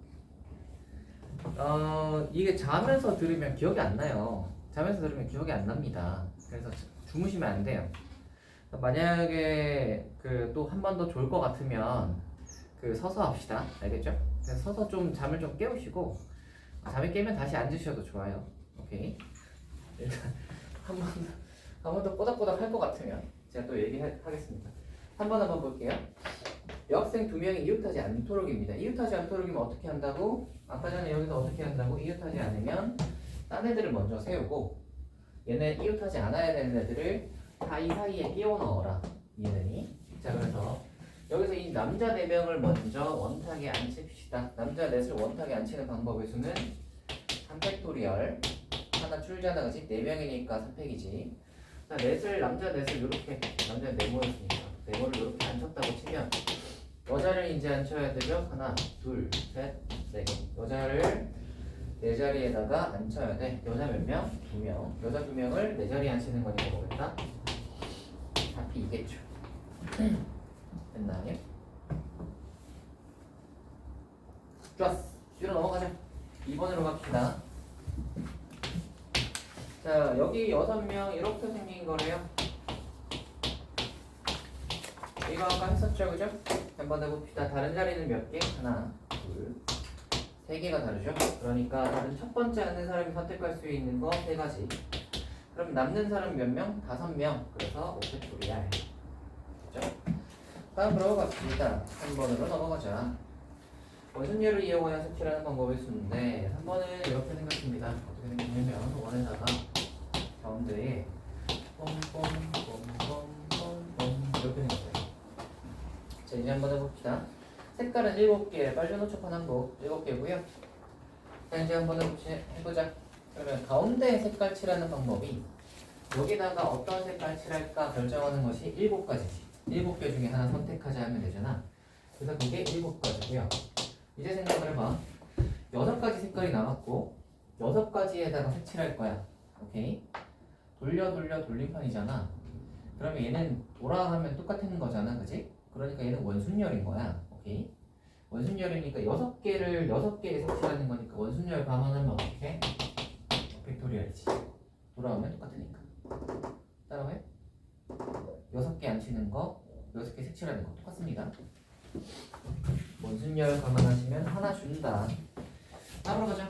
이게 자면서 들으면 기억이 안 나요. 자면서 들으면 기억이 안 납니다. 그래서 주무시면 안 돼요. 만약에 그 또 한 번 더 졸 것 같으면 그 서서 합시다. 알겠죠? 그래서 서서 좀 잠을 좀 깨우시고 잠이 깨면 다시 앉으셔도 좋아요. 오케이. 일단 한 번 더 꼬닥꼬닥 할 것 같으면 제가 또 얘기하겠습니다. 한번 볼게요. 여학생 2명이 이웃하지 않도록입니다. 이웃하지 않도록이면 어떻게 한다고? 아까 전에 여기서 어떻게 한다고? 이웃하지 않으면 딴 애들을 먼저 세우고 얘네 이웃하지 않아야 되는 애들을 다 이 사이에 끼워 넣어라. 이해되니? 자 그래서 여기서 이 남자 4명을 먼저 원탁에 앉힙시다. 남자 넷을 원탁에 앉히는 방법의 수는 3팩토리얼 하나 줄잖아 그치? 4명이니까 3팩이지. 자 남자 넷을 이렇게 남자 4모였으니까 4모를 이렇게 앉혔다고 치면 여자를 이제 앉혀야 되죠? 하나, 둘, 셋, 4개. 여자를 4자리에다가 앉혀야 돼. 여자 몇 명? 2명. 여자 2명을 4자리에 앉히는 거니까 뭐겠다? 답이 이겠죠. 됐나요? 좋았어. 뒤로 넘어가자. 2번으로 갑시다. 자 여기 6명 이렇게 생긴 거래요. 이거 아까 했었죠, 그죠? 한번 해봅시다. 다른 자리는 몇 개? 하나, 둘, 3개가 다르죠? 그러니까 다른 첫 번째 앉는 사람이 선택할 수 있는 거 3가지. 그럼 남는 사람 몇 명? 5명. 그래서 5팩토리얼. 그죠? 다음으로 갑시다. 3번으로 넘어가자. 원순열을 이용하여 색칠하는 방법의 수인데 3번은 이렇게 생겼습니다. 어떻게 생겼냐면 원에다가 가운데에 뻥뻥뻥뻥뻥뻥 이렇게 생겼어요. 자 이제 한번 해봅시다. 색깔은 7개, 빨주노 초판 한국 7개고요. 자 이제 한번 해보자. 그러면 가운데 색깔 칠하는 방법이 여기다가 어떤 색깔 칠할까 결정하는 것이 7가지지. 7개 중에 하나 선택하자 하면 되잖아. 그래서 그게 7가지고요. 이제 생각을 해봐. 6가지 색깔이 남았고 6가지에다가 색칠할 거야. 오케이? 돌려 돌림판이잖아. 그러면 얘는 돌아가면 똑같은 거잖아. 그지? 그러니까 얘는 원순열인 거야. 오케이? 원순열이니까 6개에 색칠하는 거니까 원순열 감안하면 어떻게? 팩토리얼이지. 돌아오면 똑같으니까. 따라해? 6개 안 치는 거, 6개 색칠하는 거 똑같습니다. 원순열 감안하시면 하나 준다. 따로 가자.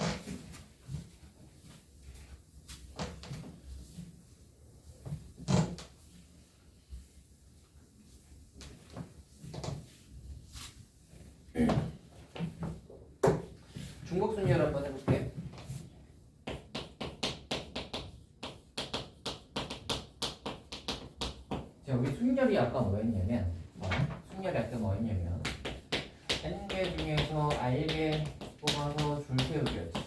중복순열 한번 해볼게. 자, 우리 순열이 아까 뭐였냐면, 순열이 아까 뭐였냐면, N개 중에서 R개 뽑아서 줄 세우기였지.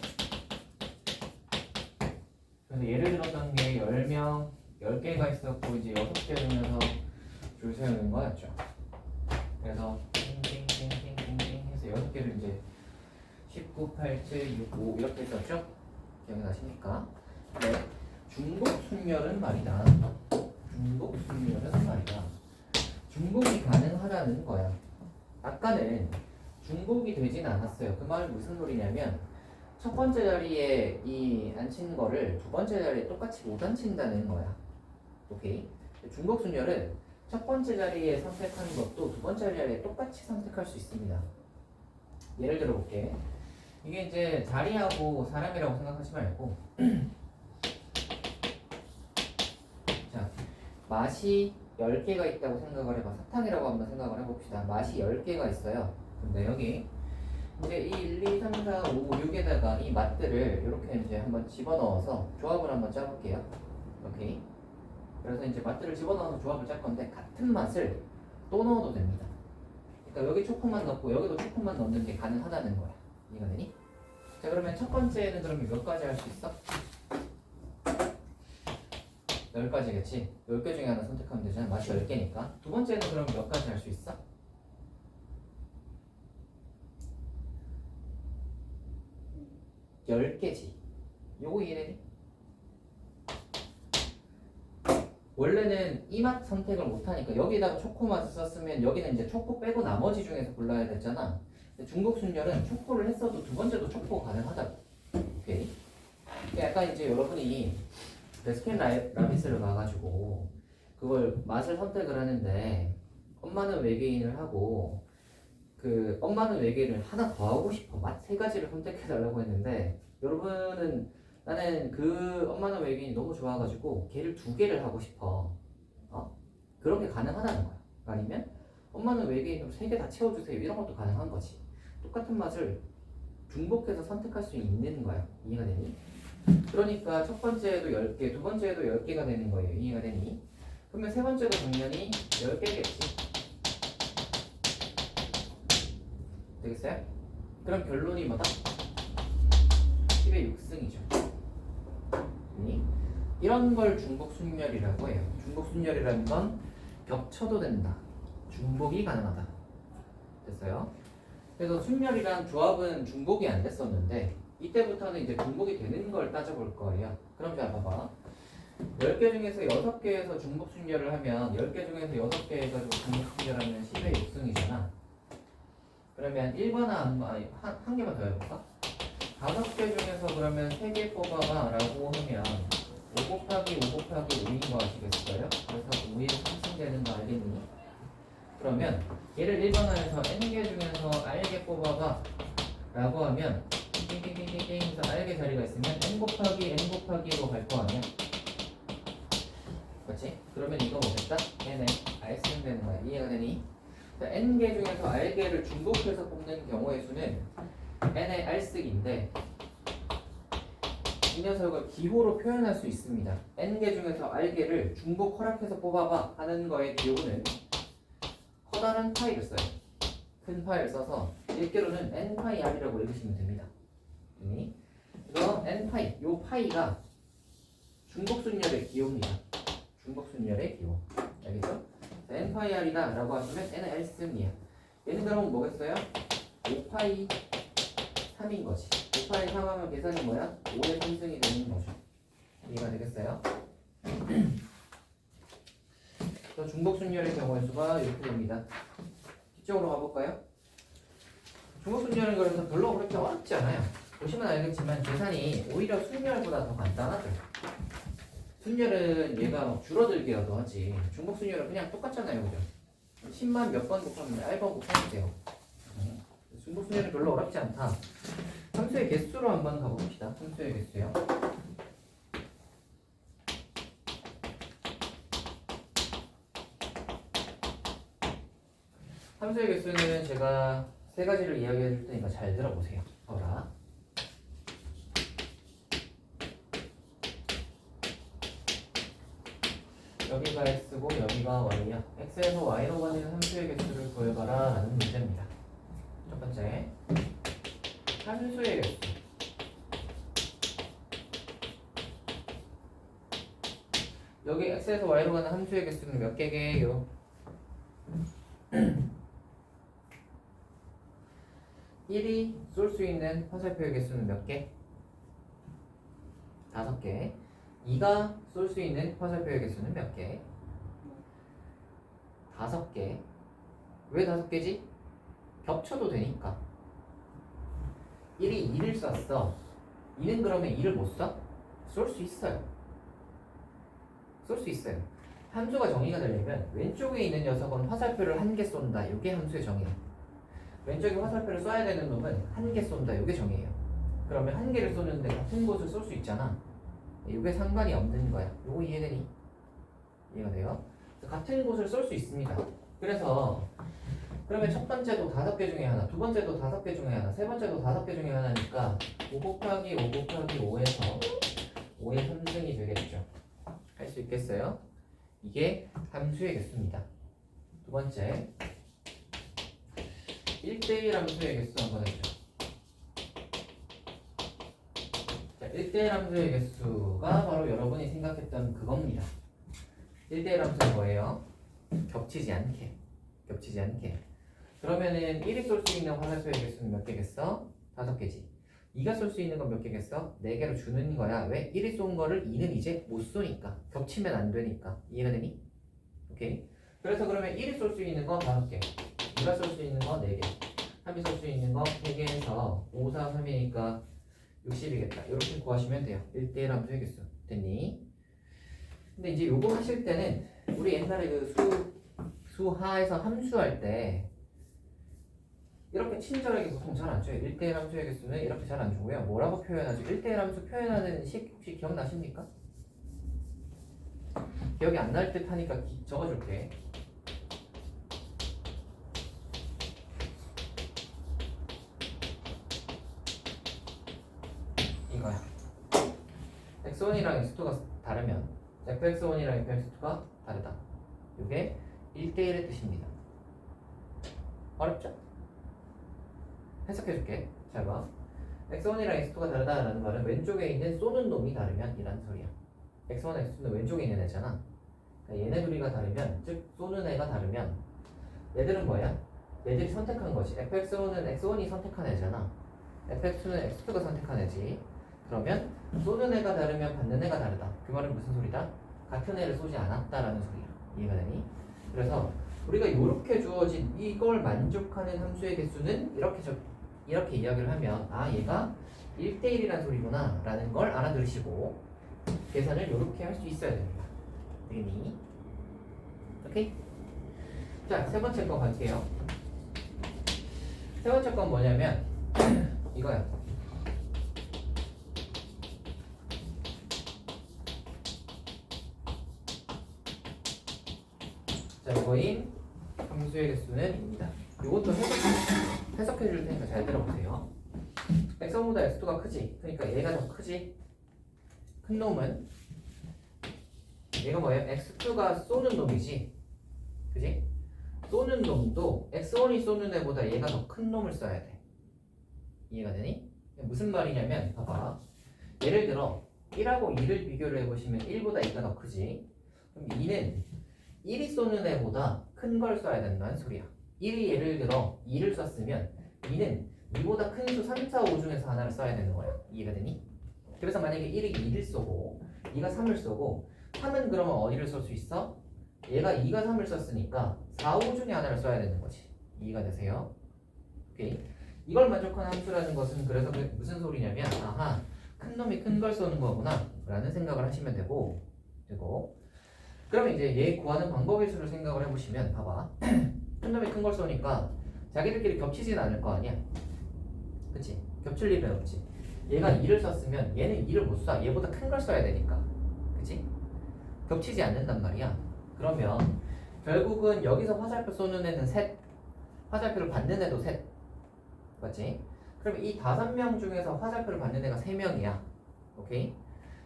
그래서 예를 들었던 게 10명, 10개가 있었고, 이제 6개 중에서 줄 세우는 거였죠. 그래서, 띵띵띵띵띵띵 해서 6개를 이제 19, 87, 65 이렇게 썼죠? 기억나십니까? 네. 중복순열은 말이다. 중복순열은 말이다. 중복이 가능하다는 거야. 아까는 중복이 되진 않았어요. 그 말은 무슨 소리냐면 첫 번째 자리에 이 앉힌 거를 두 번째 자리에 똑같이 못 앉힌다는 거야. 오케이? 중복순열은 첫 번째 자리에 선택하는 것도 두 번째 자리에 똑같이 선택할 수 있습니다. 예를 들어 볼게. 이게 이제 자리하고 사람이라고 생각하지 말고 자, 맛이 10개가 있다고 생각을 해봐. 사탕이라고 한번 생각을 해봅시다. 맛이 10개가 있어요. 근데 여기 이제 이 1, 2, 3, 4, 5, 6에다가 이 맛들을 이렇게 이제 한번 집어넣어서 조합을 한번 짜볼게요. 오케이. 그래서 이제 맛들을 집어넣어서 조합을 짤 건데 같은 맛을 또 넣어도 됩니다. 그러니까 여기 초코만 넣고 여기도 초코만 넣는 게 가능하다는 거야. 이해가 되니? 자 그러면 첫 번째는 그러면 몇 가지 할 수 있어? 10가지겠지? 10개 중에 하나 선택하면 되잖아. 맛이 10개니까. 두 번째는 그럼 몇 가지 할 수 있어? 10개지. 요거 이해되니? 원래는 이 맛 선택을 못하니까 여기다가 초코 맛을 썼으면 여기는 이제 초코 빼고 나머지 중에서 골라야 됐잖아. 근데 중복순열은 초코를 했어도 두 번째도 초코가 가능하다고. 오케이? 그러니까 약간 이제 여러분이 베스킨라빈스를 가가지고 그걸 맛을 선택을 하는데 엄마는 외계인을 하고 그 엄마는 외계인을 하나 더 하고 싶어. 맛 3가지를 선택해달라고 했는데 여러분은 나는 그 엄마는 외계인이 너무 좋아가지고 걔를 2개를 하고 싶어. 그런 게 가능하다는 거야. 아니면 엄마는 외계인으로 3개 다 채워주세요. 이런 것도 가능한 거지. 똑같은 맛을 중복해서 선택할 수 있는 거야. 이해가 되니? 그러니까 첫 번째에도 10개, 두 번째에도 10개가 되는 거예요. 이해가 되니? 그러면 세 번째도 당연히 10개겠지. 되겠어요? 그럼 결론이 뭐다? 10의 6승이죠. 이런 걸 중복순열이라고 해요. 중복순열이라는 건 겹쳐도 된다. 중복이 가능하다. 됐어요? 그래서 순열이랑 조합은 중복이 안 됐었는데 이때부터는 이제 중복이 되는 걸 따져볼 거예요. 그럼 자 봐봐. 10개 중에서 6개에서 중복순열을 하면 10개 중에서 6개 해가지고 중복순열하면 10의 6승이잖아. 그러면 1번 한 개만 더 해볼까? 5개 중에서 그러면 3개 뽑아봐 라고 하면 5 곱하기 5 곱하기 5인 거 아시겠어요? 그래서 5에 3승 되는 거 알겠니? 그러면 얘를 1번화해서 n개 중에서 r개 뽑아봐 라고 하면 띵띵띵띵띵 해서 r개 자리가 있으면 n 곱하기 n 곱하기로 갈 거 아니야? 그렇지? 그러면 이거 뭐겠다? n에 r승 되는 거야. 이해가 되니? 자, n개 중에서 r개를 중복해서 뽑는 경우의 수는 n의 r승인데 이 녀석을 기호로 표현할 수 있습니다. n개 중에서 r개를 중복 허락해서 뽑아봐 하는 거의 기호는 커다란 파이를 써요. 큰 파이를 써서 일개로는 n파이 r이라고 읽으시면 됩니다. 그래서 n파이, 요 파이가 중복순열의 기호입니다. 중복순열의 기호. 알겠죠? 자, n파이 r이다 라고 하시면 n은 L승이야. 얘는 그러면 뭐겠어요? 5파이 3인 거지. 5파이 3하면 계산이 뭐야? 5의 3승이 되는 거죠. 이해가 되겠어요? 그래서 중복순열의 경우의 수가 이렇게 됩니다. 뒤쪽으로 가볼까요? 중복순열은 그래서 별로 그렇게 어렵지 않아요. 보시면 알겠지만 계산이 오히려 순열보다 더 간단하죠. 순열은 얘가 막 줄어들기라도 하지 중복순열은 그냥 똑같잖아요. 그죠? 10만 몇 번 곱하면 R번 곱하면 돼요. 중복순열은 별로 어렵지 않다. 함수의 개수로 한번 가봅시다. 함수의 개수요. 함수의 개수는 제가 세 가지를 이야기해 줄 테니까 잘 들어보세요. 봐라. 여기가 x고 여기가 y야. x에서 y로 가는 함수의 개수를 구해봐라 라는 문제입니다. 첫 번째, 함수의 개수. 여기 x에서 y로 가는 함수의 개수는 몇 개게요? 1이 쏠 수 있는 화살표의 개수는 몇 개? 5개. 2가 쏠 수 있는 화살표의 개수는 몇 개? 5개. 왜 5개지? 겹쳐도 되니까. 1이 2를 쐈어. 2는 그러면 2를 못 쏴? 쏠 수 있어요. 쏠 수 있어요. 함수가 정의가 되려면 왼쪽에 있는 녀석은 화살표를 1개 쏜다. 이게 함수의 정의예요. 왼쪽에 화살표를 쏴야 되는 놈은 1개 쏜다. 이게 정의예요. 그러면 1개를 쏘는데 같은 곳을 쏠 수 있잖아. 이게 상관이 없는 거야. 요거 이해되니? 이해가 돼요? 같은 곳을 쏠 수 있습니다. 그래서 그러면 첫 번째도 5개 중에 하나, 두 번째도 5개 중에 하나, 세 번째도 5개 중에 하나니까 5 곱하기 5 곱하기 5에서 5의 3승이 되겠죠. 할 수 있겠어요? 이게 함수의 개수입니다. 두 번째, 1대1 함수의 개수 한번 해보죠. 자, 1대1 함수의 개수가 바로 여러분이 생각했던 그겁니다. 1대1 함수는 뭐예요? 겹치지 않게. 겹치지 않게. 그러면은 1이 쏠 수 있는 화살표의 개수는 몇 개겠어? 5개지. 2가 쏠 수 있는 건 몇 개겠어? 4개로 주는 거야. 왜? 1이 쏜 거를 2는 이제 못 쏘니까. 겹치면 안 되니까. 이해가 되니? 오케이. 그래서 그러면 1이 쏠 수 있는 거 5개. 2가 쏠 수 있는 거 4개. 3이 쏠 수 있는 거 3개에서 5, 4, 3이니까 60이겠다. 이렇게 구하시면 돼요. 1대1 함수의 개수. 됐니? 근데 이제 요거 하실 때는 우리 옛날에 그 수하에서 함수할 때 이렇게 친절하게 보통 잘 안 줘요. 1대1 함수의 개수는 이렇게 잘 안 주고요. 뭐라고 표현하죠? 1대1 함수 표현하는 식 혹시 기억나십니까? 기억이 안 날 듯 하니까 적어줄게. 이거야. x1이랑 x2가 다르면 fx1이랑 fx2가 다르다. 이게 1대1의 뜻입니다. 어렵죠? 해석해줄게. 잘 봐. x1이랑 x2가 다르다라는 말은 왼쪽에 있는 쏘는 놈이 다르면 이란 소리야. x1, x2는 왼쪽에 있는 애잖아. 그러니까 얘네 둘이가 다르면, 즉 쏘는 애가 다르면 얘들은 뭐야? 얘들이 선택한 거지. fx1은 x1이 선택한 애잖아. fx2는 x2가 선택한 애지. 그러면 쏘는 애가 다르면 받는 애가 다르다. 그 말은 무슨 소리다? 같은 애를 쏘지 않았다라는 소리야. 이해가 되니? 그래서 우리가 이렇게 주어진 이걸 만족하는 함수의 개수는 이렇게 이야기를 하면 아 얘가 1대1이라는 소리구나 라는 걸 알아들으시고 계산을 이렇게 할 수 있어야 됩니다. 되겠니? 오케이? 자, 세 번째 거 갈게요. 세 번째 건 뭐냐면 이거야. 자, 이거인 함수의 개수는 입니다. 이것도 해석해 줄 테니까 잘 들어보세요. x1보다 x2가 크지? 그러니까 얘가 더 크지? 큰 놈은 얘가 뭐예요? x2가 쏘는 놈이지? 그지? 쏘는 놈도 x1이 쏘는 애보다 얘가 더 큰 놈을 써야 돼. 이해가 되니? 무슨 말이냐면 봐봐. 예를 들어 1하고 2를 비교를 해보시면 1보다 2가 더 크지? 그럼 2는 1이 쏘는 애보다 큰 걸 써야 된다는 소리야. 1이 예를 들어 2를 썼으면 2는 2보다 큰 수 3, 4, 5 중에서 하나를 써야 되는 거야. 이해가 되니? 그래서 만약에 1이 2를 쏘고 2가 3을 쏘고 3은 그러면 어디를 쏠 수 있어? 얘가 2가 3을 썼으니까 4, 5 중에 하나를 써야 되는 거지. 이해가 되세요? 오케이. 이걸 만족하는 함수라는 것은 그래서 무슨 소리냐면 아하 큰 놈이 큰 걸 쏘는 거구나 라는 생각을 하시면 되고 그러면 이제 얘 구하는 방법의 수를 생각을 해보시면 봐봐. 큰 놈이 큰 걸 쏘니까 자기들끼리 겹치진 않을 거 아니야. 그치? 겹칠 일은 없지. 얘가 2를 썼으면 얘는 2를 못 쏴. 얘보다 큰 걸 써야 되니까. 그치? 겹치지 않는단 말이야. 그러면 결국은 여기서 화살표 쏘는 애는 셋, 화살표를 받는 애도 셋. 맞지? 그러면 이 5명 중에서 화살표를 받는 애가 3명이야. 오케이?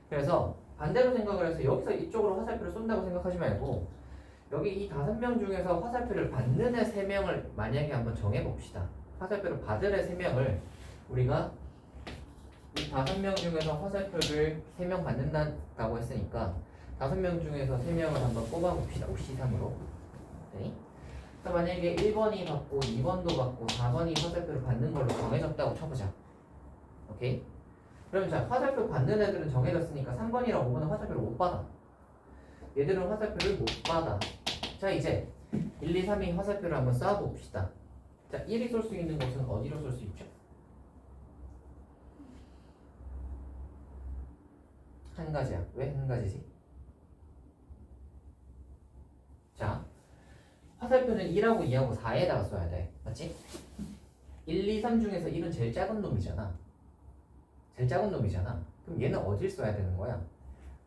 그래서 반대로 생각을 해서 여기서 이쪽으로 화살표를 쏜다고 생각하지 말고 여기 이 5명 중에서 화살표를 받는 애 3명을 만약에 한번 정해봅시다. 화살표를 받을 애 3명을 우리가 이 5명 중에서 화살표를 3명 받는다고 했으니까 5명 중에서 3명을 한번 뽑아봅시다. OC3으로. 네. 그래서 만약에 1번이 받고 2번도 받고 4번이 화살표를 받는 걸로 정해졌다고 쳐보자. 오케이? 그럼 자 화살표 받는 애들은 정해졌으니까 3번이랑 5번은 화살표를 못 받아. 얘들은 화살표를 못 받아. 자 이제 1, 2, 3이 화살표를 한번 쏴봅시다. 자 1이 쏠 수 있는 곳은 어디로 쏠 수 있죠? 한 가지야. 왜 한 가지지? 자 화살표는 1하고 2하고 4에다가 써야 돼. 맞지? 1, 2, 3 중에서 1은 제일 작은 놈이잖아. 제일 작은 놈이잖아. 그럼 얘는 어딜 써야 되는 거야?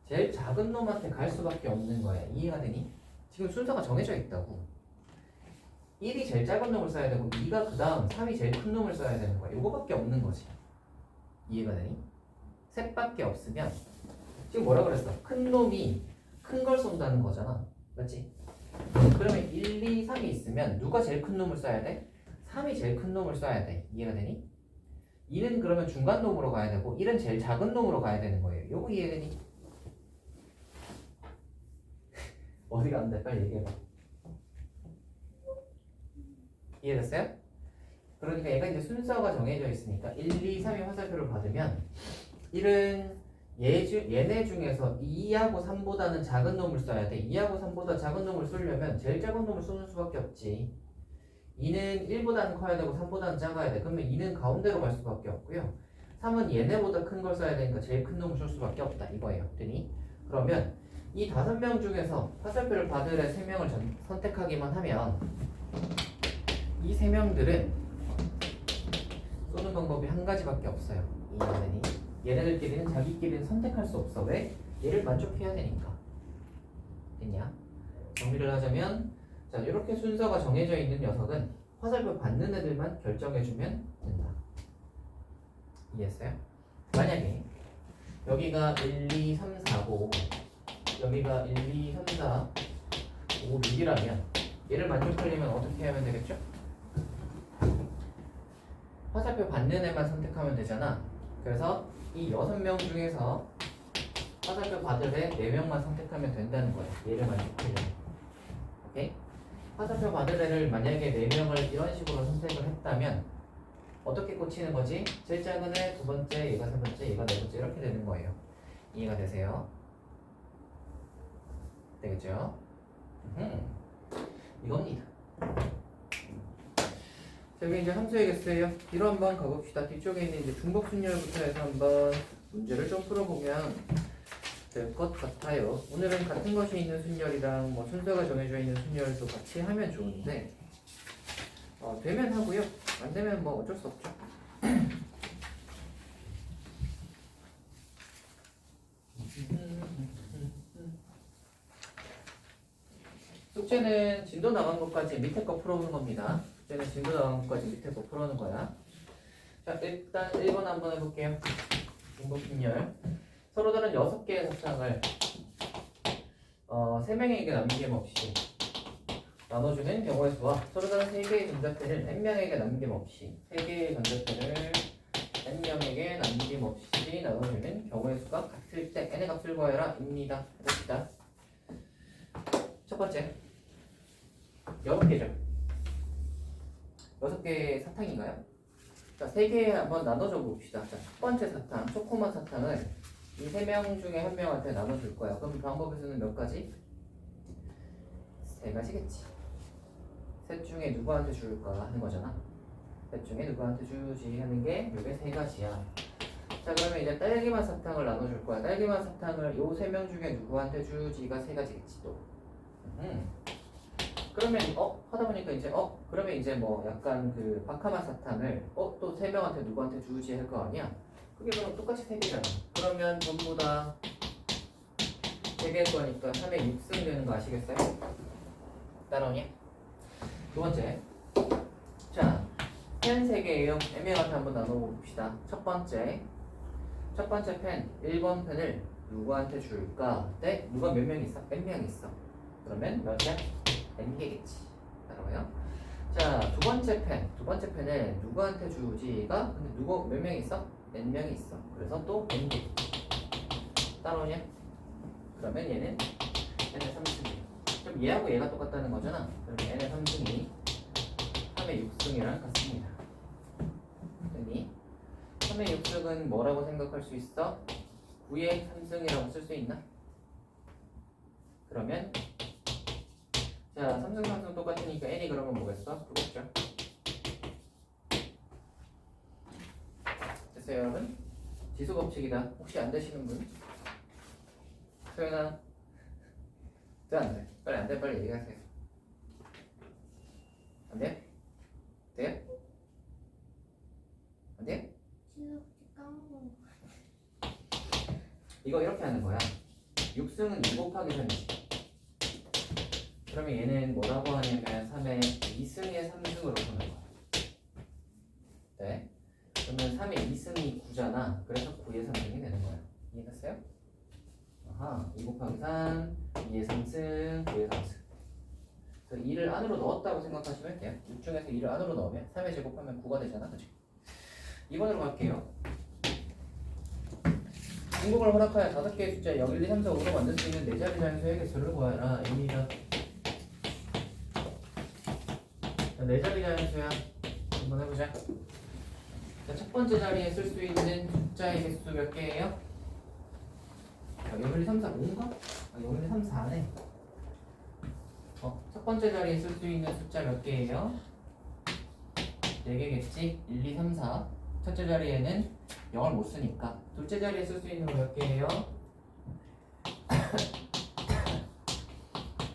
제일 작은 놈한테 갈 수밖에 없는 거야. 이해가 되니? 지금 순서가 정해져 있다고. 1이 제일 작은 놈을 써야 되고 2가 그 다음 3이 제일 큰 놈을 써야 되는 거야. 요거밖에 없는 거지. 이해가 되니? 셋밖에 없으면 지금 뭐라 그랬어? 큰 놈이 큰 걸 쏜다는 거잖아. 맞지? 그러면 1, 2, 3이 있으면 누가 제일 큰 놈을 써야 돼? 3이 제일 큰 놈을 써야 돼. 이해가 되니? 2는 그러면 중간 놈으로 가야 되고 1은 제일 작은 놈으로 가야 되는 거예요. 요거 이해되니? 어디가 안 돼? 빨리 얘기해봐. 이해됐어요? 그러니까 얘가 이제 순서가 정해져 있으니까 1, 2, 3이 화살표를 받으면 1은 얘네 중에서 2하고 3보다는 작은 놈을 써야 돼. 2하고 3보다 작은 놈을 쏘려면 제일 작은 놈을 쏘는 수밖에 없지. 2는 1보다는 커야 되고 3보다는 작아야 돼. 그러면 2는 가운데로 갈 수밖에 없고요. 3은 얘네보다 큰 걸 써야 되니까 제일 큰 놈을 쏠 수밖에 없다. 이거예요. 되니? 그러면 이 5명 중에서 화살표를 받을 애 3명을 선택하기만 하면 이 3명들은 쏘는 방법이 한 가지밖에 없어요. 이해가 되니? 얘네들끼리는 자기끼리는 선택할 수 없어. 왜? 얘를 만족해야 되니까. 됐냐? 정리를 하자면 자 이렇게 순서가 정해져 있는 녀석은 화살표 받는 애들만 결정해주면 된다. 이해했어요? 만약에 여기가 1, 2, 3, 4고 여기가 1, 2, 3, 4, 5, 6이라면 얘를 만족하려면 어떻게 하면 되겠죠? 화살표 받는 애만 선택하면 되잖아. 그래서 이 6명 중에서 화살표 받을 애 4명만 선택하면 된다는 거야. 얘를 만족하려면. 오케이? 화살표 받을 애를 만약에 4명을 이런 식으로 선택을 했다면 어떻게 꽂히는 거지? 제일 작은 애, 두 번째, 얘가 세 번째, 얘가 네 번째 이렇게 되는 거예요. 이해가 되세요? 되겠죠? 이겁니다. 자, 여기 이제 함수의 개수예요. 뒤로 한번 가봅시다. 뒤쪽에 있는 이제 중복 순열부터 해서 한번 문제를 좀 풀어보면 될 것 같아요. 오늘은 같은 것이 있는 순열이랑 뭐 순서가 정해져 있는 순열도 같이 하면 좋은데 되면 하고요. 안 되면 뭐 어쩔 수 없죠. 숙제는 진도 나간 것까지 밑에 거 풀어오는 겁니다. 숙제는 진도 나간 것까지 밑에 거 풀어오는 거야. 자, 일단 1번 한번 해볼게요. 중복 빈열. 서로 다른 6개의 사탕을 3명에게 남김없이 나눠주는 경우의 수와 서로 다른 3개의 전자패를 n명에게 남김없이 3개의 전자패를 n명에게 남김없이 나눠주는 경우의 수가 같을 때 n의 값을 구하여라 입니다. 해봅시다. 첫 번째 6개죠. 6개의 사탕인가요? 자, 3개 한번 나눠줘 봅시다. 자, 첫 번째 사탕, 초코맛 사탕을 이 3명 중에 한 명한테 나눠줄 거야. 그럼 방법에서는 몇 가지? 3가지겠지. 셋 중에 누구한테 줄까 하는 거잖아. 셋 중에 누구한테 주지 하는 게 이게 3가지야. 자, 그러면 이제 딸기맛 사탕을 나눠줄 거야. 딸기맛 사탕을 요 3명 중에 누구한테 주지가 3가지겠지 또. 그러면 하다 보니까 이제 그러면 이제 뭐 약간 그 바카맛 사탕을 또 3명한테 누구한테 주지 할 거 아니야. 그게 그럼 똑같이 3개잖아. 그러면 전부 다 3개일 거니까 3에 6승 되는 거 아시겠어요? 따라오냐? 두 번째. 자, 펜 3개예요. 애매한테 한번 나눠봅시다. 첫 번째 펜 1번 펜을 누구한테 줄까? 네? 누가 몇 명 있어? n명 있어. 그러면 몇이야? n개겠지. 따라와요. 자, 두 번째 펜을 누구한테 주지가 근데 누구 몇 명 있어? n명이 있어. 그래서 또 n개. 따라오냐? 그러면 얘는 n의 3승이. 그럼 얘하고 얘가 똑같다는 거잖아. 그러면 n의 3승이 3의 6승이랑 같습니다. 됐니? 3의 6승은 뭐라고 생각할 수 있어? 9의 3승이라고 쓸 수 있나? 그러면 자, 3승 3승 똑같으니까 n이 그러면 뭐겠어? 그거죠. 됐어요, 여러분? 지수 법칙이다. 혹시 안 되시는 분? 소연아, 돼, 안 돼? 빨리 안 돼, 빨리 얘기하세요. 안 돼? 돼요? 안 돼요? 지수 까먹은 이거 이렇게 하는 거야. 6승은 2 곱하기 3이지. 그러면 얘는 뭐라고 하냐면 3의 2승의 3승으로 보는 거야. 네. 그러면 3의 2승이 9잖아. 그래서 9의 3승이 되는 거야. 이해됐어요? 아하, 2 곱하기 3, 2의 3승, 9의 3승. 그래서 2를 안으로 넣었다고 생각하시면 돼요. 6 중에서 2를 안으로 넣으면 3의 제곱하면 9가 되잖아. 그치? 2번으로 갈게요. 중복을 허락하여 5개의 숫자 0, 1, 2, 3, 4, 5로 만들 수 있는 4자리 자연수의 개수를 구하여라. 입니다. 4자리 자연수야. 한번 해보자. 자, 첫 번째 자리에 쓸 수 있는 숫자의 개수 몇 개예요? 0, 1, 2, 3, 4, 5인가? 0, 1, 2, 3, 4네. 첫 번째 자리에 쓸 수 있는 숫자 몇 개예요? 4개겠지? 1, 2, 3, 4. 첫째 자리에는 0을 못 쓰니까. 둘째 자리에 쓸 수 있는 거 몇 개예요?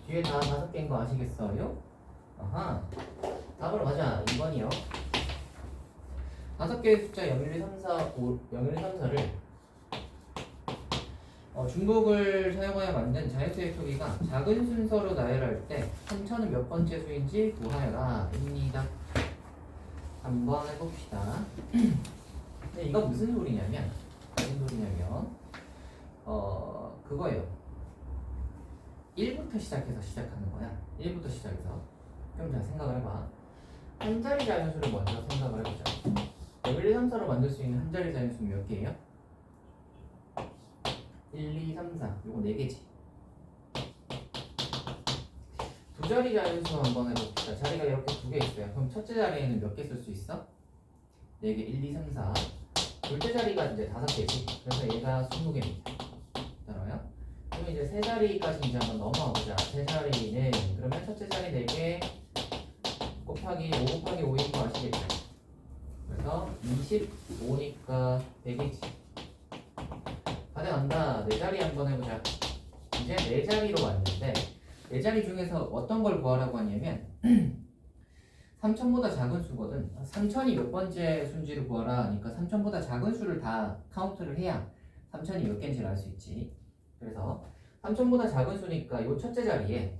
뒤에 다 5개인 거 아시겠어요? 아하. 다음으로 가자. 2번이요. 5개의 숫자 0, 1, 2, 3, 4, 5, 0, 1, 2, 3, 4를 중복을 사용하여 만든 자연수의 크기가 작은 순서로 나열할 때 3천은 몇 번째 수인지 구하여라. 입니다. 한번 해봅시다. 근데 이거 무슨 소리냐면 그거예요. 1부터 시작해서 시작하는 거야. 1부터 시작해서. 그럼 자 생각을 해봐. 한 자리 자연수를 먼저 생각을 해보자. 1, 2, 3, 4로 만들 수 있는 한 자리 자연수는 몇 개예요? 1, 2, 3, 4. 요거 4개지. 두 자리 자연수 한번 해봅시다. 자리가 이렇게 2개 있어요. 그럼 첫째 자리에는 몇 개 쓸 수 있어? 4개, 1, 2, 3, 4. 둘째 자리가 이제 5개지. 그래서 얘가 20개입니다. 따라와요? 그럼 이제 세 자리까지 이제 한번 넘어가 보자. 세 자리는 그러면 첫째 자리 4개 곱하기 5 곱하기 5인 거 아시겠죠? 그래서 25니까 100이지. 다 돼간다. 네 자리 한번 해보자. 이제 네 자리로 왔는데 네 자리 중에서 어떤 걸 구하라고 하냐면 3천보다 작은 수거든. 3천이 몇 번째 수인지를 구하라 하니까 3천보다 작은 수를 다 카운트를 해야 3천이 몇 개인지를 알 수 있지. 그래서 3천보다 작은 수니까 요 첫째 자리에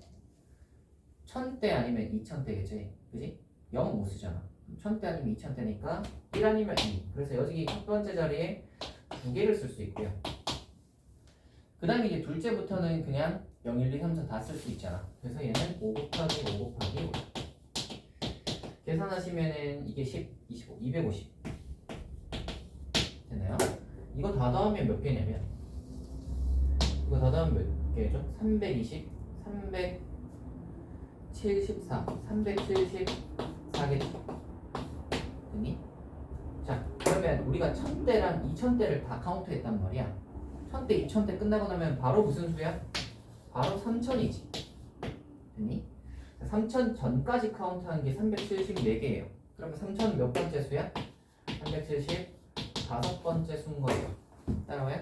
1000대 아니면 2000대겠지, 그지? 0은 못 쓰잖아. 1000대 아니면 2000대니까 1 아니면 2. 그래서 여기 첫 번째 자리에 두 개를 쓸 수 있고요. 그 다음에 이제 둘째부터는 그냥 0, 1, 2, 3, 4 다 쓸 수 있잖아. 그래서 얘는 5 곱하기 5 곱하기 5. 계산하시면은 이게 10, 25, 250 되나요? 이거 다 더하면 몇 개냐면, 이거 다 더하면 몇 개죠? 320, 374, 374겠죠? 됐니? 자, 그러면 우리가 1000대랑 2000대를 다 카운트했단 말이야. 1000대, 2000대 끝나고 나면 바로 무슨 수야? 바로 3000이지. 됐니? 3000 전까지 카운트한 게 374개예요. 그러면 3000 몇 번째 수야? 375번째 수인 거예요. 따라와요?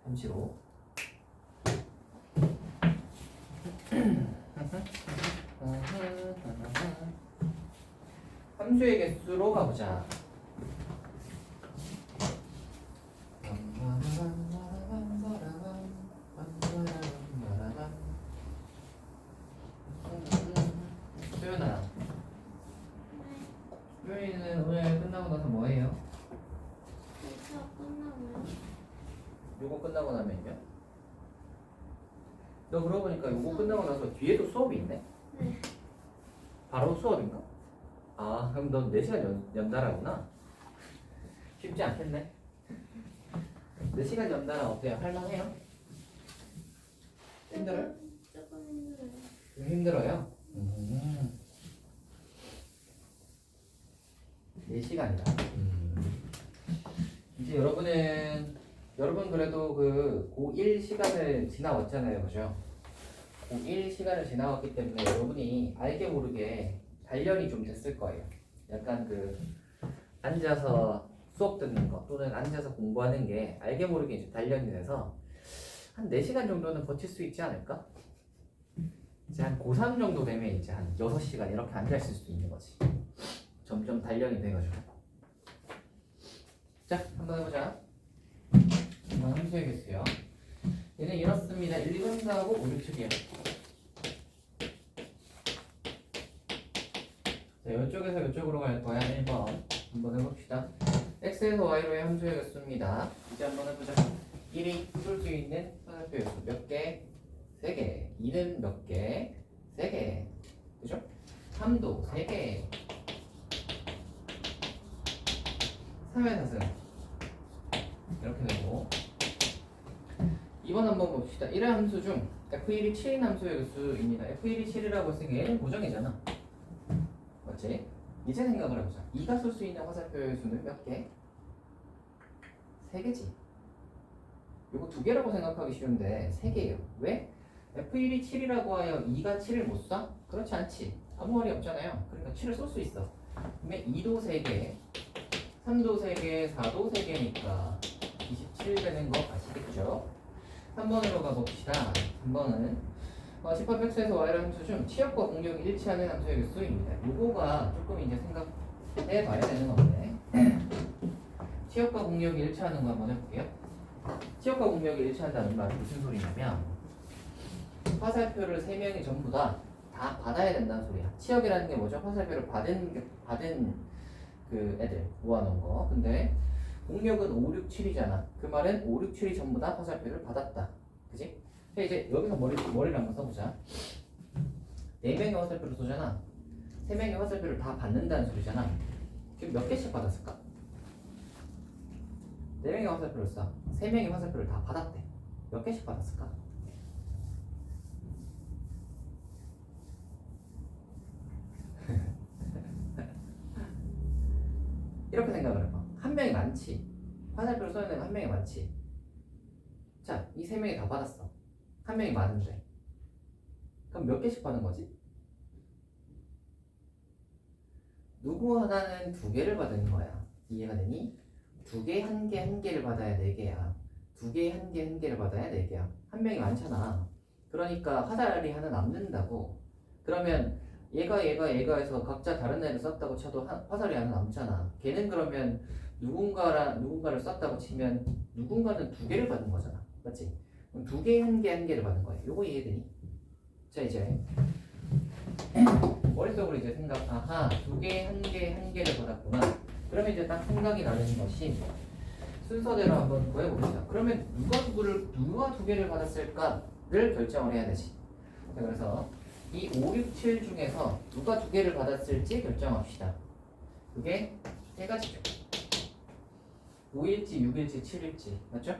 잠시로. 함수의 개수로 가보자. 소연아, 소연이는 오늘 끝나고 나서 뭐 해요? 수업 끝나고요. 요거 끝나고 나면요? 너 그러고 보니까 요거 끝나고 나서 뒤에도 수업이 있네? 네. 바로 수업인가? 아, 그럼 넌 4시간 연달아구나? 쉽지 않겠네? 4시간 연달아 어때요? 할만해요? 힘들어요? 조금 힘들어요. 좀 힘들어요? 4시간이다. 이제 여러분 그래도 그 고1 시간을 지나왔잖아요. 그죠? 고1 시간을 지나왔기 때문에 여러분이 알게 모르게 단련이 좀 됐을 거예요. 약간 그 앉아서 수업 듣는 거 또는 앉아서 공부하는 게 알게 모르게 이제 단련이 돼서 한 4시간 정도는 버틸 수 있지 않을까? 이제 한 고3 정도 되면 이제 한 6시간 이렇게 앉아있을 수도 있는 거지. 점점 단련이 돼가지고. 자, 한번 해보자. 한번 함수해야겠어요. 얘는 이렇습니다. 1, 2, 3, 4 하고 5, 6, 7이야. 자, 이쪽에서 이쪽으로 갈 거야. 1번. 한번 해봅시다. x에서 y로의 함수해야겠습니다. 이제 한번 해보자. 1이 풀 수 있는 화살표 요소 몇 개? 3개. 2는 몇 개? 3개. 그죠? 3도 3개. 3의 4승. 이렇게 되고. 2번 한번 봅시다. 1의 함수 중 f1이 7인 함수의 개수입니다. f1이 7이라고 했으니까 얘는 고정이잖아. 맞지? 이제 생각을 해보자. 2가 쓸 수 있는 화살표의 수는 몇 개? 3개지. 요거 2개라고 생각하기 쉬운데 3개예요. 왜? f1이 7이라고 하여 2가 7을 못 써? 그렇지 않지. 아무 말이 없잖아요. 그러니까 7을 쓸 수 있어. 그러면 2도 3개, 3도 3개, 4도 3개니까 27 되는 거 아시겠죠? 3번으로 가봅시다. 3번은 10번 x에서 y라는 함수 중 치역과 공역이 일치하는 함수의 개수입니다. 요거가 조금 이제 생각해 봐야 되는 건데 치역과 공역이 일치하는 거 한번 해볼게요. 치역과 공역이 일치한다는 말은 무슨 소리냐면 화살표를 3명이 전부 다 받아야 된다는 소리야. 치역이라는 게 뭐죠? 화살표를 받은 그 애들 모아놓은 거. 근데 공역은 5, 6, 7이잖아. 그 말은 5, 6, 7이 전부 다 화살표를 받았다. 그지? 이제 여기서 머리를 한번 써보자. 4명의 화살표를 쏘잖아. 3명의 화살표를 다 받는다는 소리잖아. 지금 몇 개씩 받았을까? 4명의 화살표를 쏴. 3명의 화살표를 다 받았대. 몇 개씩 받았을까? 이렇게 생각을 해봐. 한 명이 많지. 화살표를 쏘는 애가 한 명이 많지. 자, 이 3명이 다 받았어. 한 명이 많은데. 그럼 몇 개씩 받은 거지? 누구 하나는 2개를 받은 거야. 이해가 되니? 2개, 1개, 1개를 받아야 4개야. 2개, 1개, 1개를 받아야 4개야. 한 명이 많잖아. 그러니까 화살이 하나 남는다고. 그러면 얘가 해서 각자 다른 애를 쐈다고 쳐도 화살이 하나 남잖아. 걔는 그러면 누군가를 쐈다고 치면 누군가는 2개를 받은 거잖아. 맞지? 그럼 2개, 1개, 1개를 받은 거야. 요거 이해되니? 자 이제 머릿속으로 이제 생각, 아하, 두 개, 한 개, 한 개를 받았구나. 그러면 이제 딱 생각이 나는 것이 순서대로 한번 구해봅시다. 그러면 누가 두 개를 받았을까를 결정을 해야 되지. 자, 그래서 이 5, 6, 7 중에서 누가 두 개를 받았을지 결정합시다. 그게 세 가지죠. 5일지, 6일지, 7일지. 맞죠?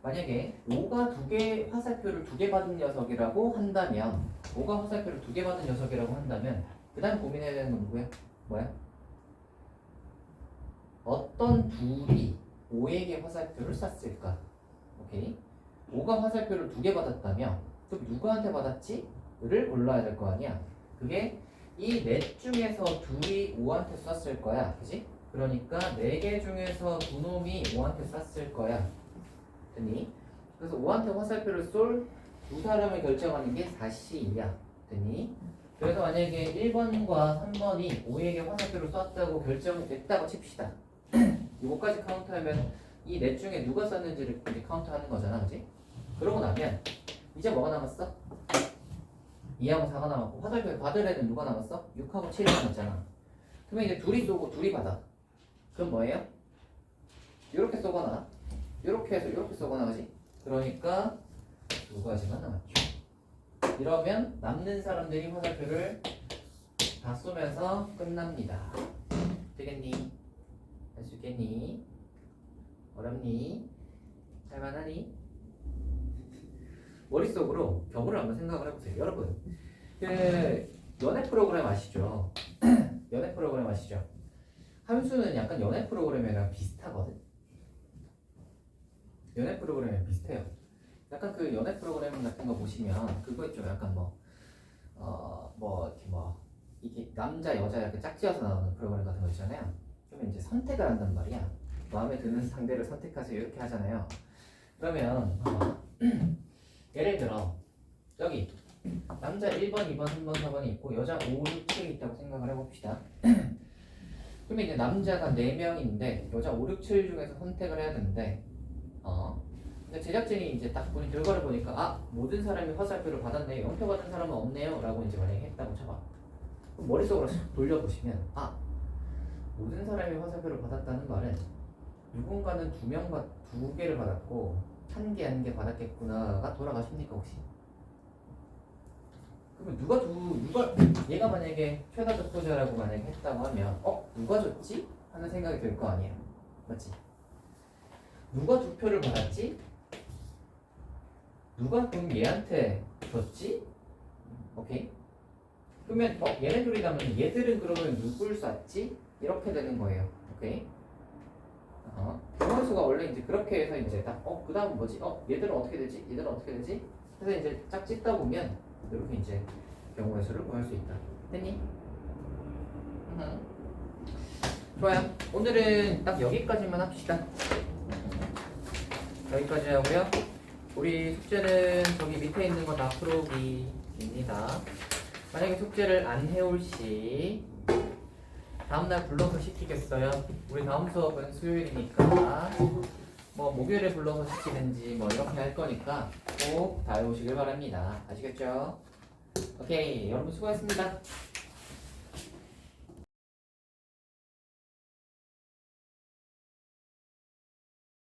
만약에 5가 화살표를 두 개 받은 녀석이라고 한다면 5가 화살표를 두 개 받은 녀석이라고 한다면 그 다음 고민해야 되는 건 누구야? 뭐야? 어떤 둘이 5에게 화살표를 쐈을까? 오케이. 5가 화살표를 두 개 받았다면 그럼 누구한테 받았지? 를 골라야 될 거 아니야. 그게 이 넷 중에서 둘이 5한테 쐈을 거야. 그지? 그러니까 4개 중에서 두 놈이 5한테 쐈을 거야. 됐니? 그래서 5한테 화살표를 쏠 두 사람을 결정하는 게 4C야. 됐니? 그래서 만약에 1번과 3번이 5에게 화살표를 쐈다고 결정이 됐다고 칩시다. 이거까지 카운트하면 이 넷 중에 누가 쐈는지를 이제 카운트하는 거잖아. 그지? 그러고 나면 이제 뭐가 남았어? 2하고 4가 남았고 화살표 받을 애는 누가 남았어? 6하고 7이 남았잖아. 그러면 이제 둘이 쏘고 둘이 받아. 그럼 뭐예요? 이렇게 쏘거나 이렇게 해서 이렇게 쏘거나 그지? 그러니까 두 가지만 남았죠. 이러면 남는 사람들이 화살표를 다 쏘면서 끝납니다. 되겠니? 할 수 있겠니? 어렵니? 할만하니? 머릿속으로 경우를 한번 생각을 해보세요. 여러분 그 연애 프로그램 아시죠? 연애 프로그램 아시죠? 함수는 약간 연애 프로그램이랑 비슷하거든. 연애 프로그램이랑 비슷해요. 약간 그 연애 프로그램 같은 거 보시면 그거 있죠. 약간 이게 남자 여자 이렇게 짝지어서 나오는 프로그램 같은 거 있잖아요. 그러면 이제 선택을 한단 말이야. 마음에 드는 상대를 선택하세요 이렇게 하잖아요. 그러면 예를 들어 여기 남자 1번, 2번, 3번, 4번이 있고 여자 5, 6, 7이 있다고 생각을 해봅시다. 그러면 이제 남자가 4명인데 여자 5, 6, 7 중에서 선택을 해야 되는데 근데 제작진이 이제 딱 보니 결과를 보니까 아 모든 사람이 화살표를 받았네, 영표 받은 사람은 없네요 라고 이제 만약에 했다고 쳐봐. 그럼 머릿속으로 싹 돌려보시면 아 모든 사람이 화살표를 받았다는 말은 누군가는 두 개를 받았고 한 개 받았겠구나가 돌아가십니까 혹시? 그러면 누가 얘가 만약에 최다 득표자라고 만약에 했다고 하면 누가 줬지? 하는 생각이 들 거 아니야. 맞지? 누가 두 표를 받았지? 누가 그럼 얘한테 줬지? 오케이? 그러면 얘네 둘이라면 얘들은 그러면 누굴 쐈지? 이렇게 되는 거예요. 오케이? 경우수가 원래 이제 그렇게 해서 이제 딱 그 다음은 뭐지? 얘들은 어떻게 되지? 얘들은 어떻게 되지? 해서 이제 쫙 찢다 보면 이렇게 이제 경우의 수를 구할 수 있다. 됐니? 좋아요. 오늘은 딱 여기까지만 합시다. 여기까지 하고요. 우리 숙제는 저기 밑에 있는 거 다 풀어오기입니다. 만약에 숙제를 안 해올 시 다음날 불러서 시키겠어요? 우리 다음 수업은 수요일이니까 뭐 목요일에 불러서 시키는지 뭐 이렇게 할 거니까 꼭 다 해오시길 바랍니다. 아시겠죠? 오케이, 여러분 수고하셨습니다.